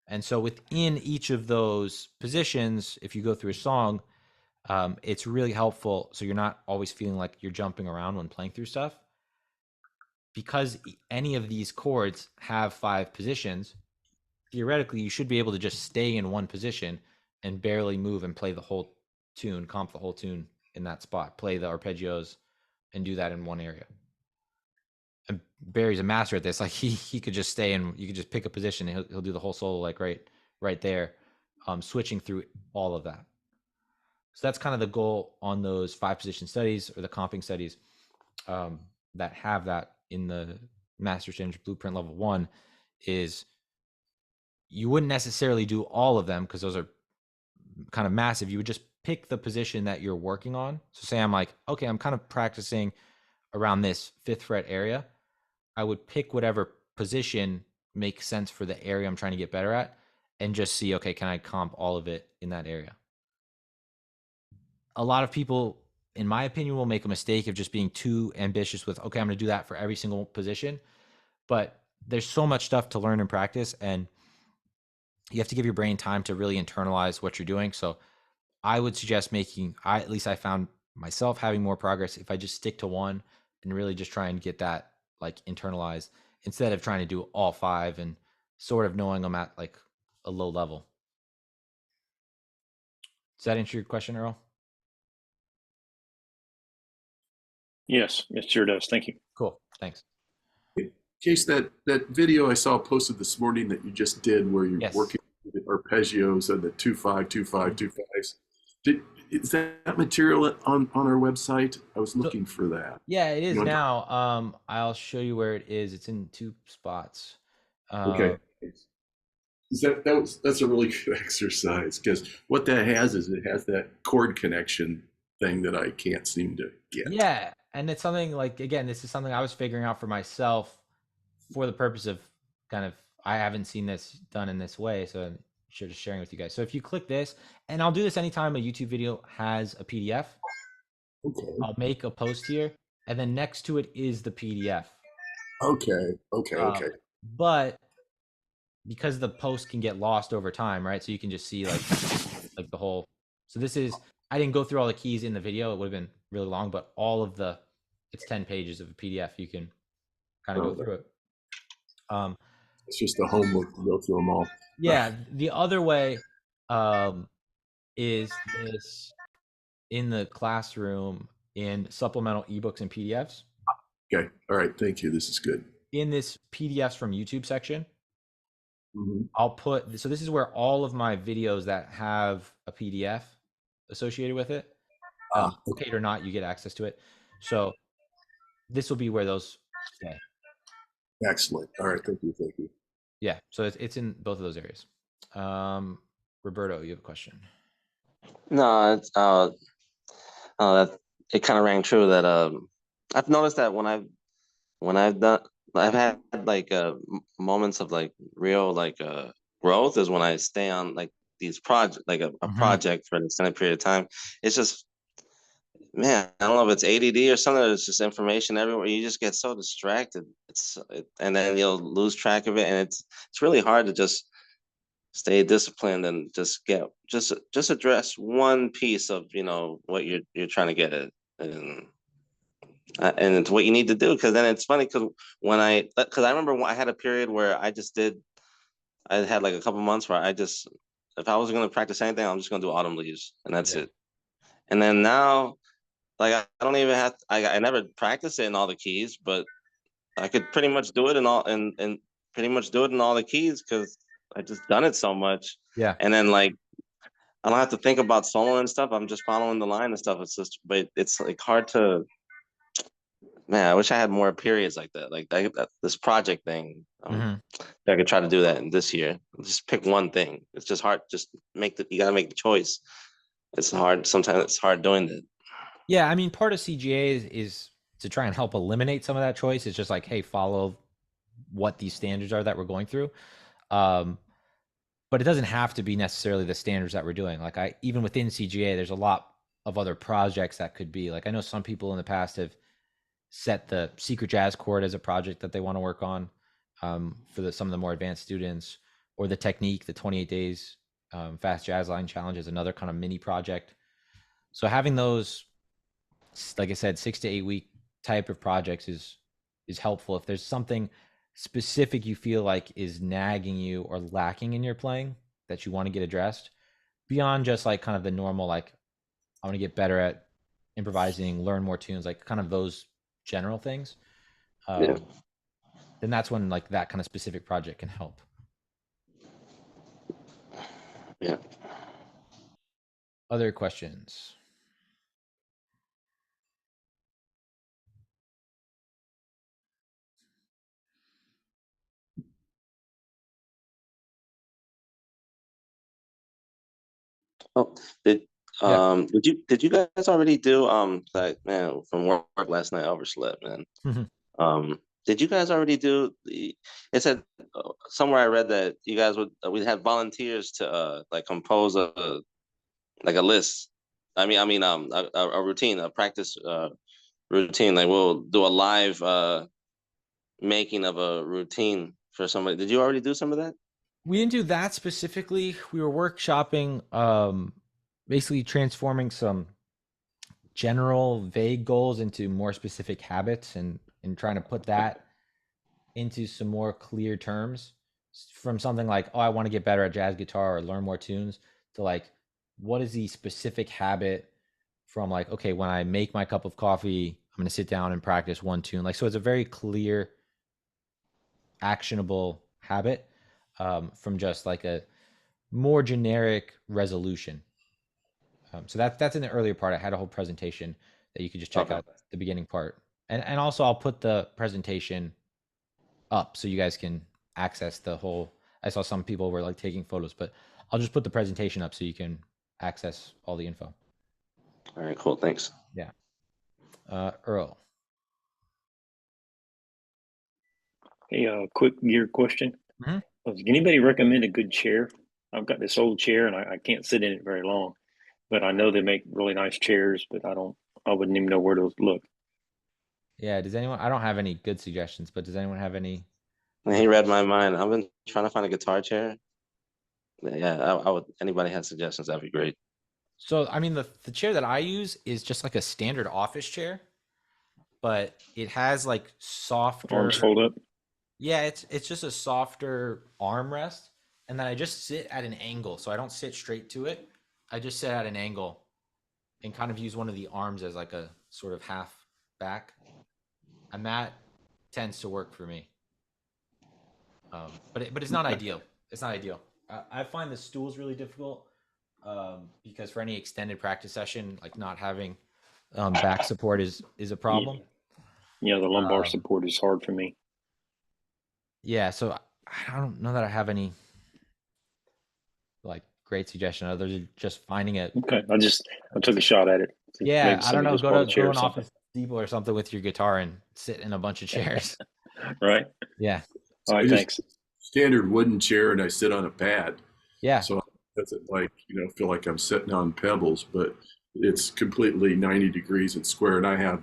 And so within each of those positions, if you go through a song, it's really helpful. So you're not always feeling like you're jumping around when playing through stuff. Because any of these chords have 5 positions, theoretically, you should be able to just stay in one position and barely move and play the whole tune, comp the whole tune in that spot, play the arpeggios and do that in one area. And Barry's a master at this. Like he could just stay and you could just pick a position and he'll do the whole solo like right there, switching through all of that. So that's kind of the goal on those 5-position studies or the comping studies that have that in the Master Standards Blueprint Level 1 is you wouldn't necessarily do all of them because those are kind of massive. You would just pick the position that you're working on. So say I'm like, okay, I'm kind of practicing around this 5th fret area. I would pick whatever position makes sense for the area I'm trying to get better at and just see, okay, can I comp all of it in that area? A lot of people, in my opinion, will make a mistake of just being too ambitious with, okay, I'm going to do that for every single position. But there's so much stuff to learn and practice, and you have to give your brain time to really internalize what you're doing. So I would suggest at least I found myself having more progress if I just stick to one and really just try and get that like internalized instead of trying to do all 5 and sort of knowing I'm at like a low level. Does that answer your question, Earl? Yes, it sure does. Thank you. Cool. Thanks. Case, that video I saw posted this morning that you just did where you're Yes. working with the arpeggios and the 2-5, 2-5, 2-5s. Is that material on our website? I was looking for that. Yeah, it is You want to- now. I'll show you where it is. It's in 2 spots. Okay. That's a really good exercise because what that has is it has that chord connection thing that I can't seem to get. Yeah, and it's something like, again, this is something I was figuring out for myself for the purpose of kind of, I haven't seen this done in this way, so I'm just sharing with you guys. So if you click this, and I'll do this anytime a YouTube video has a PDF, Okay. I'll make a post here, and then next to it is the PDF. Okay. But because the post can get lost over time, right? So you can just see like the whole. So this is I didn't go through all the keys in the video. It would have been really long, but all of it's 10 pages of a PDF. You can kind of go through it. It's just the homework to go through them all. Yeah. The other way is this in the classroom in supplemental ebooks and PDFs. Okay. All right. Thank you. This is good. In this PDFs from YouTube section, Mhm. I'll put, so this is where all of my videos that have a PDF associated with it, Okay. paid or not, you get access to it. So this will be where those stay. Excellent. All right. Thank you. Thank you. Yeah. So it's in both of those areas. Roberto, you have a question. No, it's that it kind of rang true that I've noticed that when I've had like moments of like real like growth is when I stay on like these project like a Mhm. project for an extended period of time. It's just, man, I don't know if it's ADD or something. It's just information everywhere. You just get so distracted. And then you'll lose track of it, and it's really hard to just stay disciplined and just address one piece of what you're trying to get at, and it's what you need to do. Because then it's funny because I remember when I had a period where I had like a couple months where if I was going to practice anything, I'm just going to do autumn leaves, and that's it. And then now, like, I don't even have I never practice it in all the keys, but I could pretty much do it in all and pretty much do it in all the keys because I just done it so much. Yeah. And then like I don't have to think about solo and stuff. I'm just following the line and stuff. It's just, but it's like hard to. Man, I wish I had more periods like that. Like this project thing. I could try to do that in this year. Just pick one thing. It's just hard. Just you gotta make the choice. It's hard. Sometimes it's hard doing that. Yeah, I mean, part of CGA is to try and help eliminate some of that choice. It's just like, hey, follow what these standards are that we're going through. But it doesn't have to be necessarily the standards that we're doing. Like even within CGA, there's a lot of other projects that could be. Like I know some people in the past have set the secret jazz chord as a project that they want to work on for some of the more advanced students, or the technique, the 28 days fast jazz line challenge is another kind of mini project. So having those, like I said, 6 to 8 week type of projects is helpful. If there's something specific you feel like is nagging you or lacking in your playing that you want to get addressed, beyond just like kind of the normal, like I want to get better at improvising, learn more tunes, like kind of those general things, then that's when like that kind of specific project can help. Yeah. Other questions? Oh, did you guys already do like, man, from work last night I overslept, man. Did you guys already do it said somewhere I read that you guys we had volunteers to like compose a list. I mean a routine, a practice routine. Like we'll do a live making of a routine for somebody. Did you already do some of that? We didn't do that specifically. We were workshopping, basically transforming some general vague goals into more specific habits and trying to put that into some more clear terms, from something like, oh, I want to get better at jazz guitar or learn more tunes, to like, what is the specific habit from like, okay, when I make my cup of coffee, I'm going to sit down and practice one tune. Like, so it's a very clear, actionable habit from just like a more generic resolution. So that's in the earlier part. I had a whole presentation that you could just check out the beginning part. And also I'll put the presentation up so you guys can access the whole. I saw some people were like taking photos, but I'll just put the presentation up so you can access all the info. All right, cool. Thanks. Yeah. Earl. Hey, quick gear question. Can anybody recommend a good chair? I've got this old chair and I can't sit in it very long, but I know they make really nice chairs, but I wouldn't even know where to look. Yeah. Does anyone, I don't have any good suggestions, but does anyone have any? He read my mind. I've been trying to find a guitar chair. Yeah, I would. Anybody has suggestions, that'd be great. So, I mean, the chair that I use is just like a standard office chair, but it has like softer. Arms fold up. Yeah, it's just a softer armrest, and then I just sit at an angle, so I don't sit straight to it. I just sit at an angle and kind of use one of the arms as like a sort of half back, and that tends to work for me. But it's not ideal. It's not ideal. I find the stools really difficult because for any extended practice session, like not having back support is a problem. Yeah, the lumbar support is hard for me. Yeah, so I don't know that I have any like great suggestion other than just finding it. Okay, I took a shot at it. Yeah, Maybe I don't somebody know. just Go bought a to chair or an something. Office Depot or something with your guitar and sit in a bunch of chairs. Right. Yeah. All I right. just- Thanks. Standard wooden chair, and I sit on a pad. Yeah. So it doesn't feel like I'm sitting on pebbles, but it's completely 90 degrees and square. And I have,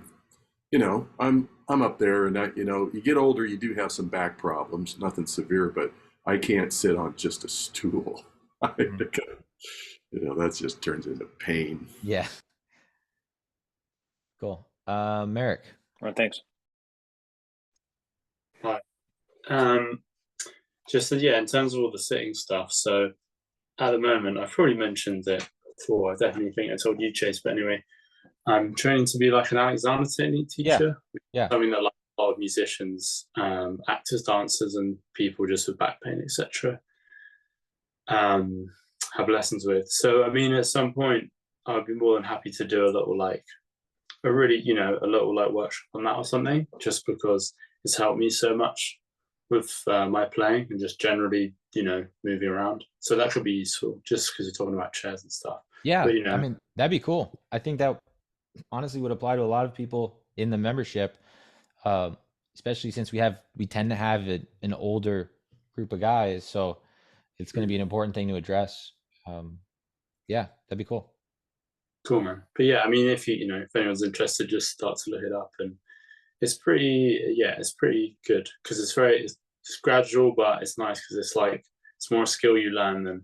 I'm up there, and you get older, you do have some back problems, nothing severe, but I can't sit on just a stool. That just turns into pain. Yeah. Cool. Merrick. All right. Thanks. In terms of all the sitting stuff, so at the moment, I've probably mentioned it before. I definitely think I told you, Chase, but anyway, I'm training to be like an Alexander technique teacher. Yeah. Something that like a lot of musicians, actors, dancers, and people just with back pain, etc. Have lessons with. So, I mean, at some point, I'd be more than happy to do a little workshop on that or something, just because it's helped me so much with my playing and just generally, moving around. So that could be useful just because you're talking about chairs and stuff. Yeah. But, I mean, that'd be cool. I think that honestly would apply to a lot of people in the membership, especially since we tend to have an older group of guys. So it's going to be an important thing to address. Yeah, that'd be cool. Cool, man. But yeah, I mean, if anyone's interested, just start to look it up, and it's pretty good because it's gradual, but it's nice because it's more a skill you learn than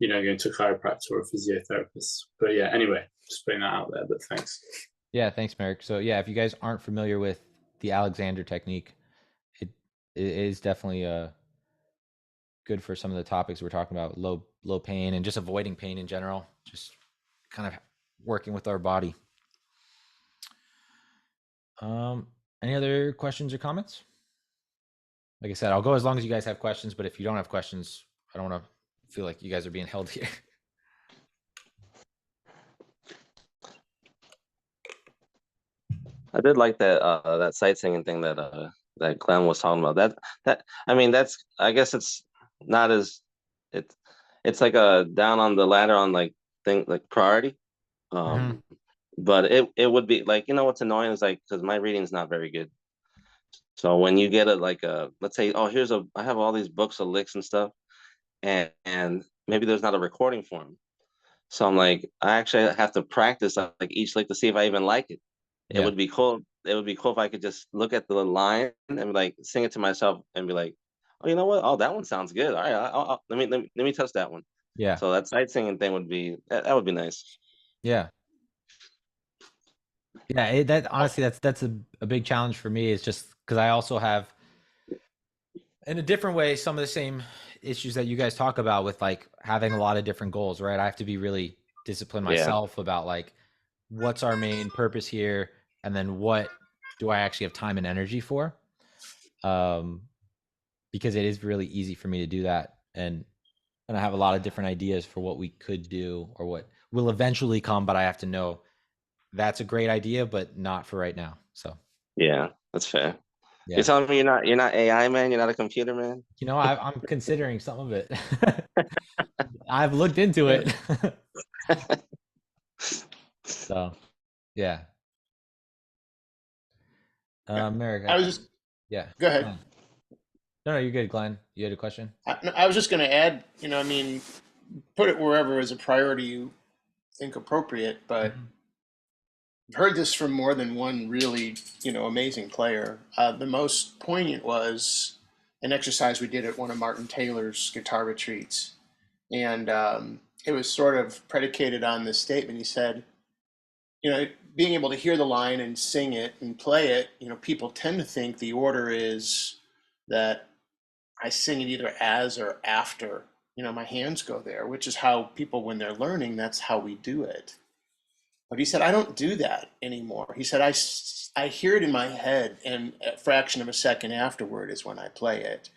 going to a chiropractor or a physiotherapist. But yeah, anyway, just putting that out there. But thanks. Yeah, thanks, Merrick. So yeah, if you guys aren't familiar with the Alexander technique, it is definitely good for some of the topics we're talking about, low pain and just avoiding pain in general, just kind of working with our body. Any other questions or comments? Like I said, I'll go as long as you guys have questions, but if you don't have questions, I don't want to feel like you guys are being held here. I did like that sight singing thing that Glenn was talking about. I guess it's not as it's like a down on the ladder on priority. But it would be like, what's annoying is because my reading is not very good. So when you get let's say, oh, I have all these books of licks and stuff, and maybe there's not a recording for them. So I'm like, I actually have to practice each lick to see if I even like it. Yeah. It would be cool. It would be cool if I could just look at the line and sing it to myself and be like, oh, you know what? Oh, that one sounds good. All right, let me touch that one. Yeah. So that sight singing thing would be nice. Yeah. Yeah, that honestly, that's a big challenge for me. Is just because I also have, in a different way, some of the same issues that you guys talk about with having a lot of different goals, right? I have to be really disciplined myself about what's our main purpose here, and then what do I actually have time and energy for? Because it is really easy for me to do that, and I have a lot of different ideas for what we could do or what will eventually come, but I have to know that's a great idea, but not for right now. So yeah, that's fair. Yeah. You're telling me you're not AI, man? You're not a computer, man? I'm considering some of it. I've looked into it. So, yeah. Merrick. Yeah. Go ahead. No, you're good, Glenn. You had a question? I was just going to add, put it wherever as a priority you think appropriate, but I've heard this from more than one really, amazing player. The most poignant was an exercise we did at one of Martin Taylor's guitar retreats. And it was sort of predicated on this statement. He said, being able to hear the line and sing it and play it, people tend to think the order is that I sing it either as or after, my hands go there, which is how people, when they're learning, that's how we do it. But he said, I don't do that anymore. He said, I hear it in my head, and a fraction of a second afterward is when I play it.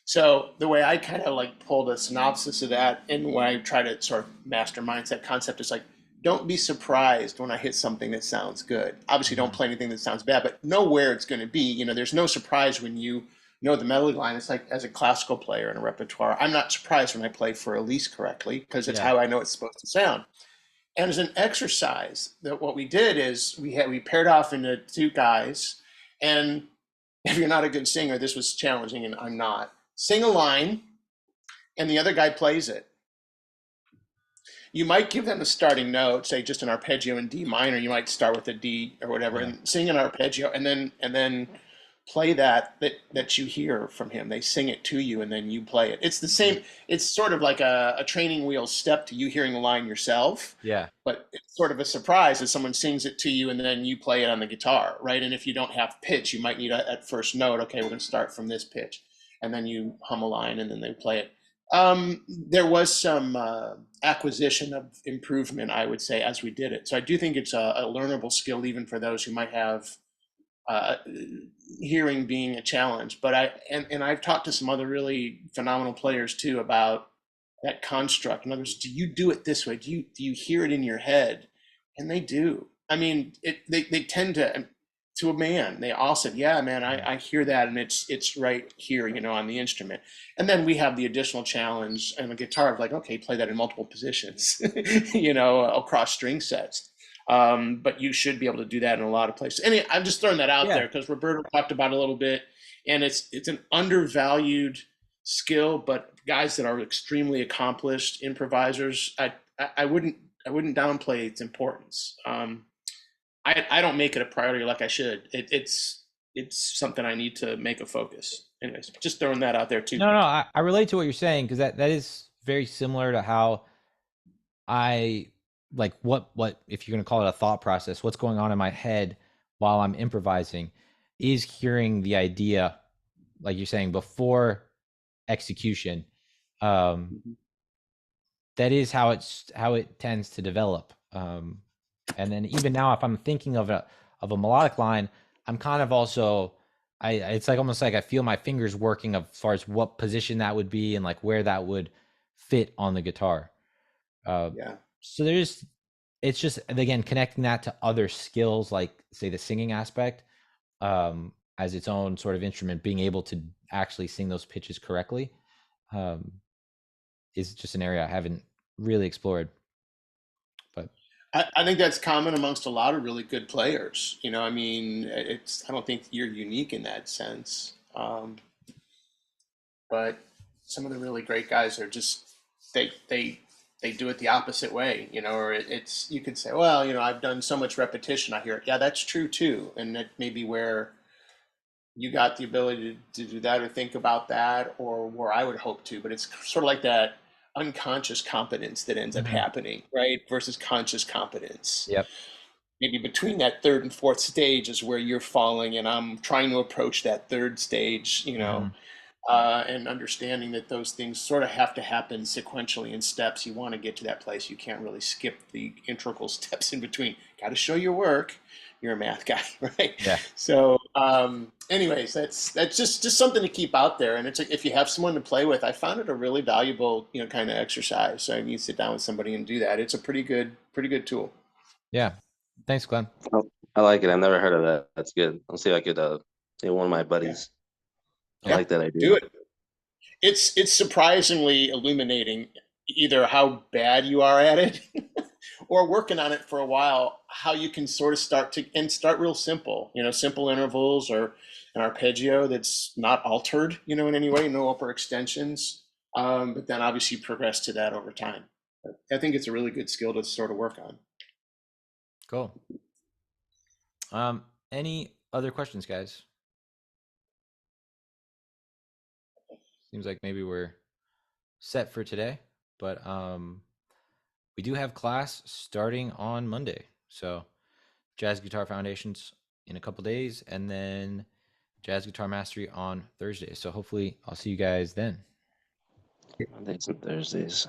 So the way I kind of like pulled a synopsis of that, and when I try to sort of mastermind that concept, is like, don't be surprised when I hit something that sounds good. Obviously, don't play anything that sounds bad, but know where it's going to be. There's no surprise when you know the melody line. It's like, as a classical player in a repertoire, I'm not surprised when I play for Elise correctly, because it's how I know it's supposed to sound. And as an exercise, that what we did is we paired off into two guys, and if you're not a good singer, this was challenging, and I'm not. Sing a line, and the other guy plays it. You might give them a starting note, say just an arpeggio in D minor. You might start with a D or whatever, and sing an arpeggio, and then play that you hear from him. They sing it to you, and then you play it. It's the same. It's sort of like a training wheel step to you hearing the line yourself. Yeah. But it's sort of a surprise as someone sings it to you, and then you play it on the guitar, right? And if you don't have pitch, you might need at first note. Okay, we're going to start from this pitch, and then you hum a line, and then they play it. There was some acquisition of improvement, I would say, as we did it. So I do think it's a learnable skill, even for those who might have hearing being a challenge. But I've talked to some other really phenomenal players too about that construct. In other words, do you do it this way? Do you hear it in your head? And they do. I mean, they tend to a man. They all said, yeah, man, I hear that, and it's right here, on the instrument. And then we have the additional challenge and the guitar of like, okay, play that in multiple positions, across string sets. But you should be able to do that in a lot of places. Anyway, I'm just throwing that out there because Roberto talked about it a little bit, and it's an undervalued skill. But guys that are extremely accomplished improvisers, I wouldn't downplay its importance. I don't make it a priority like I should. It's something I need to make a focus. Anyways, just throwing that out there too. No, I relate to what you're saying, because that is very similar to how I like what if you're going to call it a thought process, what's going on in my head while I'm improvising is hearing the idea, like you're saying, before execution. That is how it tends to develop. And then even now, if I'm thinking of a melodic line, I'm kind of also, it's like almost like I feel my fingers working as far as what position that would be and like where that would fit on the guitar. So it's just, again, connecting that to other skills, like say the singing aspect, as its own sort of instrument, being able to actually sing those pitches correctly, is just an area I haven't really explored. But I think that's common amongst a lot of really good players. I mean, I don't think you're unique in that sense. But some of the really great guys are just, they do it the opposite way, or you could say, well, I've done so much repetition, I hear it. Yeah, that's true too. And that may be where you got the ability to do that or think about that, or where I would hope to, but it's sort of like that unconscious competence that ends up happening, right? Versus conscious competence. Yep. Maybe between that third and fourth stage is where you're falling, and I'm trying to approach that third stage, and understanding that those things sort of have to happen sequentially in steps. You want to get to that place. You can't really skip the integral steps in between. Got to show your work. You're a math guy, right? Yeah. So, anyways, that's just something to keep out there. And it's like, if you have someone to play with, I found it a really valuable, kind of exercise. So you sit down with somebody and do that. It's a pretty good tool. Yeah. Thanks, Glenn. I like it. I've never heard of that. That's good. I'll see if I could get one of my buddies. I like that idea. Do it. It's surprisingly illuminating, either how bad you are at it or working on it for a while, how you can sort of start real simple, simple intervals or an arpeggio that's not altered, in any way, no upper extensions. But then obviously you progress to that over time. But I think it's a really good skill to sort of work on. Cool. Any other questions, guys? Seems like maybe we're set for today. but we do have class starting on Monday. So Jazz Guitar Foundations in a couple days, and then Jazz Guitar Mastery on Thursday. So hopefully I'll see you guys then. Mondays and Thursdays.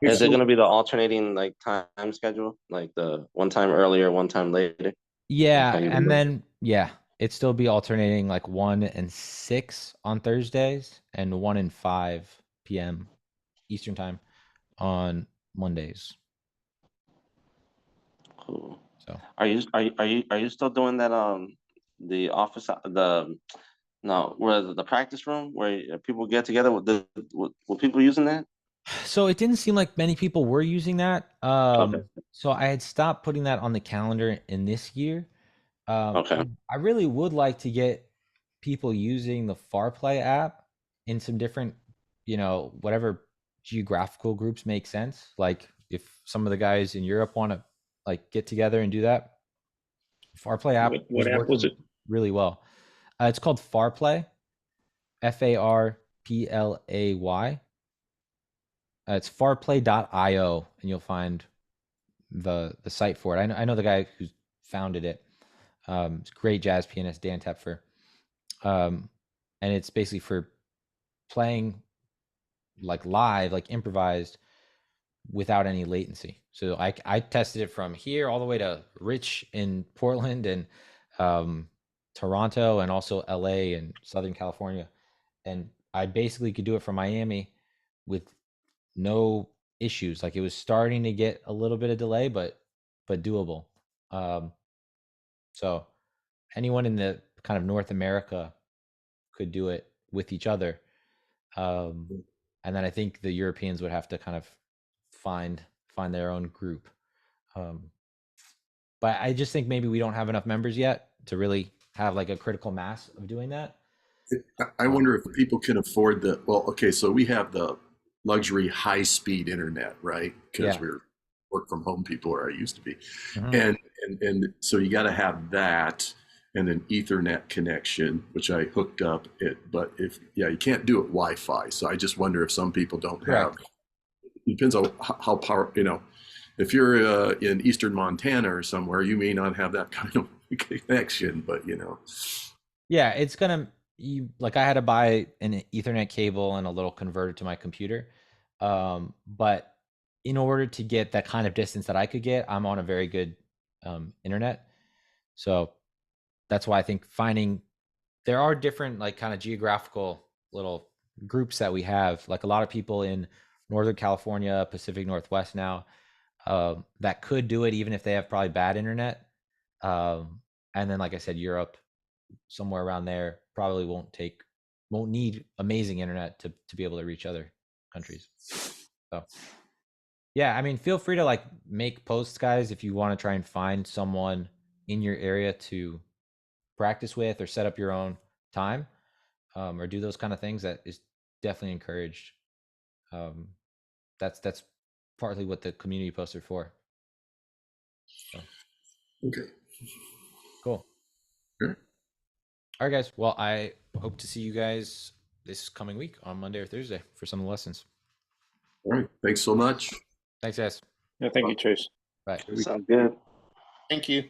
Hey, Is it so- going to be the alternating like time schedule, like the one time earlier, one time later? Yeah, How you and do it? then it'd still be alternating like 1 and 6 on Thursdays and 1 and 5 p.m. Eastern time on Mondays. Cool. So Are you still doing that the office where the practice room where people get together with people using that? So it didn't seem like many people were using that. Okay. So I had stopped putting that on the calendar in this year. Okay. I really would like to get people using the FarPlay app in some different, whatever geographical groups make sense. Like if some of the guys in Europe want to like get together and do that, FarPlay app What app was it? really well. It's called FarPlay, FarPlay. It's farplay.io, and you'll find the site for it. I know the guy who founded it. It's a great jazz pianist, Dan Tepfer. And it's basically for playing like live, like improvised, without any latency. So I tested it from here all the way to Rich in Portland and Toronto and also LA and Southern California. And I basically could do it from Miami with no issues. Like it was starting to get a little bit of delay, but doable. So anyone in the kind of North America could do it with each other. And then I think the Europeans would have to kind of find their own group. But I just think maybe we don't have enough members yet to really have like a critical mass of doing that. I wonder if people can afford so we have the luxury high-speed internet, right? Because we're work from home people, where I used to be. And so you got to have that and an Ethernet connection, which I hooked up it. But you can't do it Wi-Fi. So I just wonder if some people don't have. It depends on how power. If you're in Eastern Montana or somewhere, you may not have that kind of connection. But yeah, it's gonna. I had to buy an Ethernet cable and a little converter to my computer. But in order to get that kind of distance that I could get, I'm on a very good internet. So that's why I think there are different like kind of geographical little groups that we have. Like a lot of people in Northern California, Pacific Northwest now, that could do it even if they have probably bad internet. And then, like I said, Europe, somewhere around there, probably won't need amazing internet to be able to reach other countries. So yeah, I mean, feel free to like make posts, guys, if you want to try and find someone in your area to practice with or set up your own time, or do those kind of things. That is definitely encouraged. That's partly what the community posts are for. So. Okay. Cool. Sure. All right, guys. Well, I hope to see you guys this coming week on Monday or Thursday for some of the lessons. All right. Thanks so much. Thanks, guys. Yeah, thank you, Chase. Bye. Sounds good. Thank you.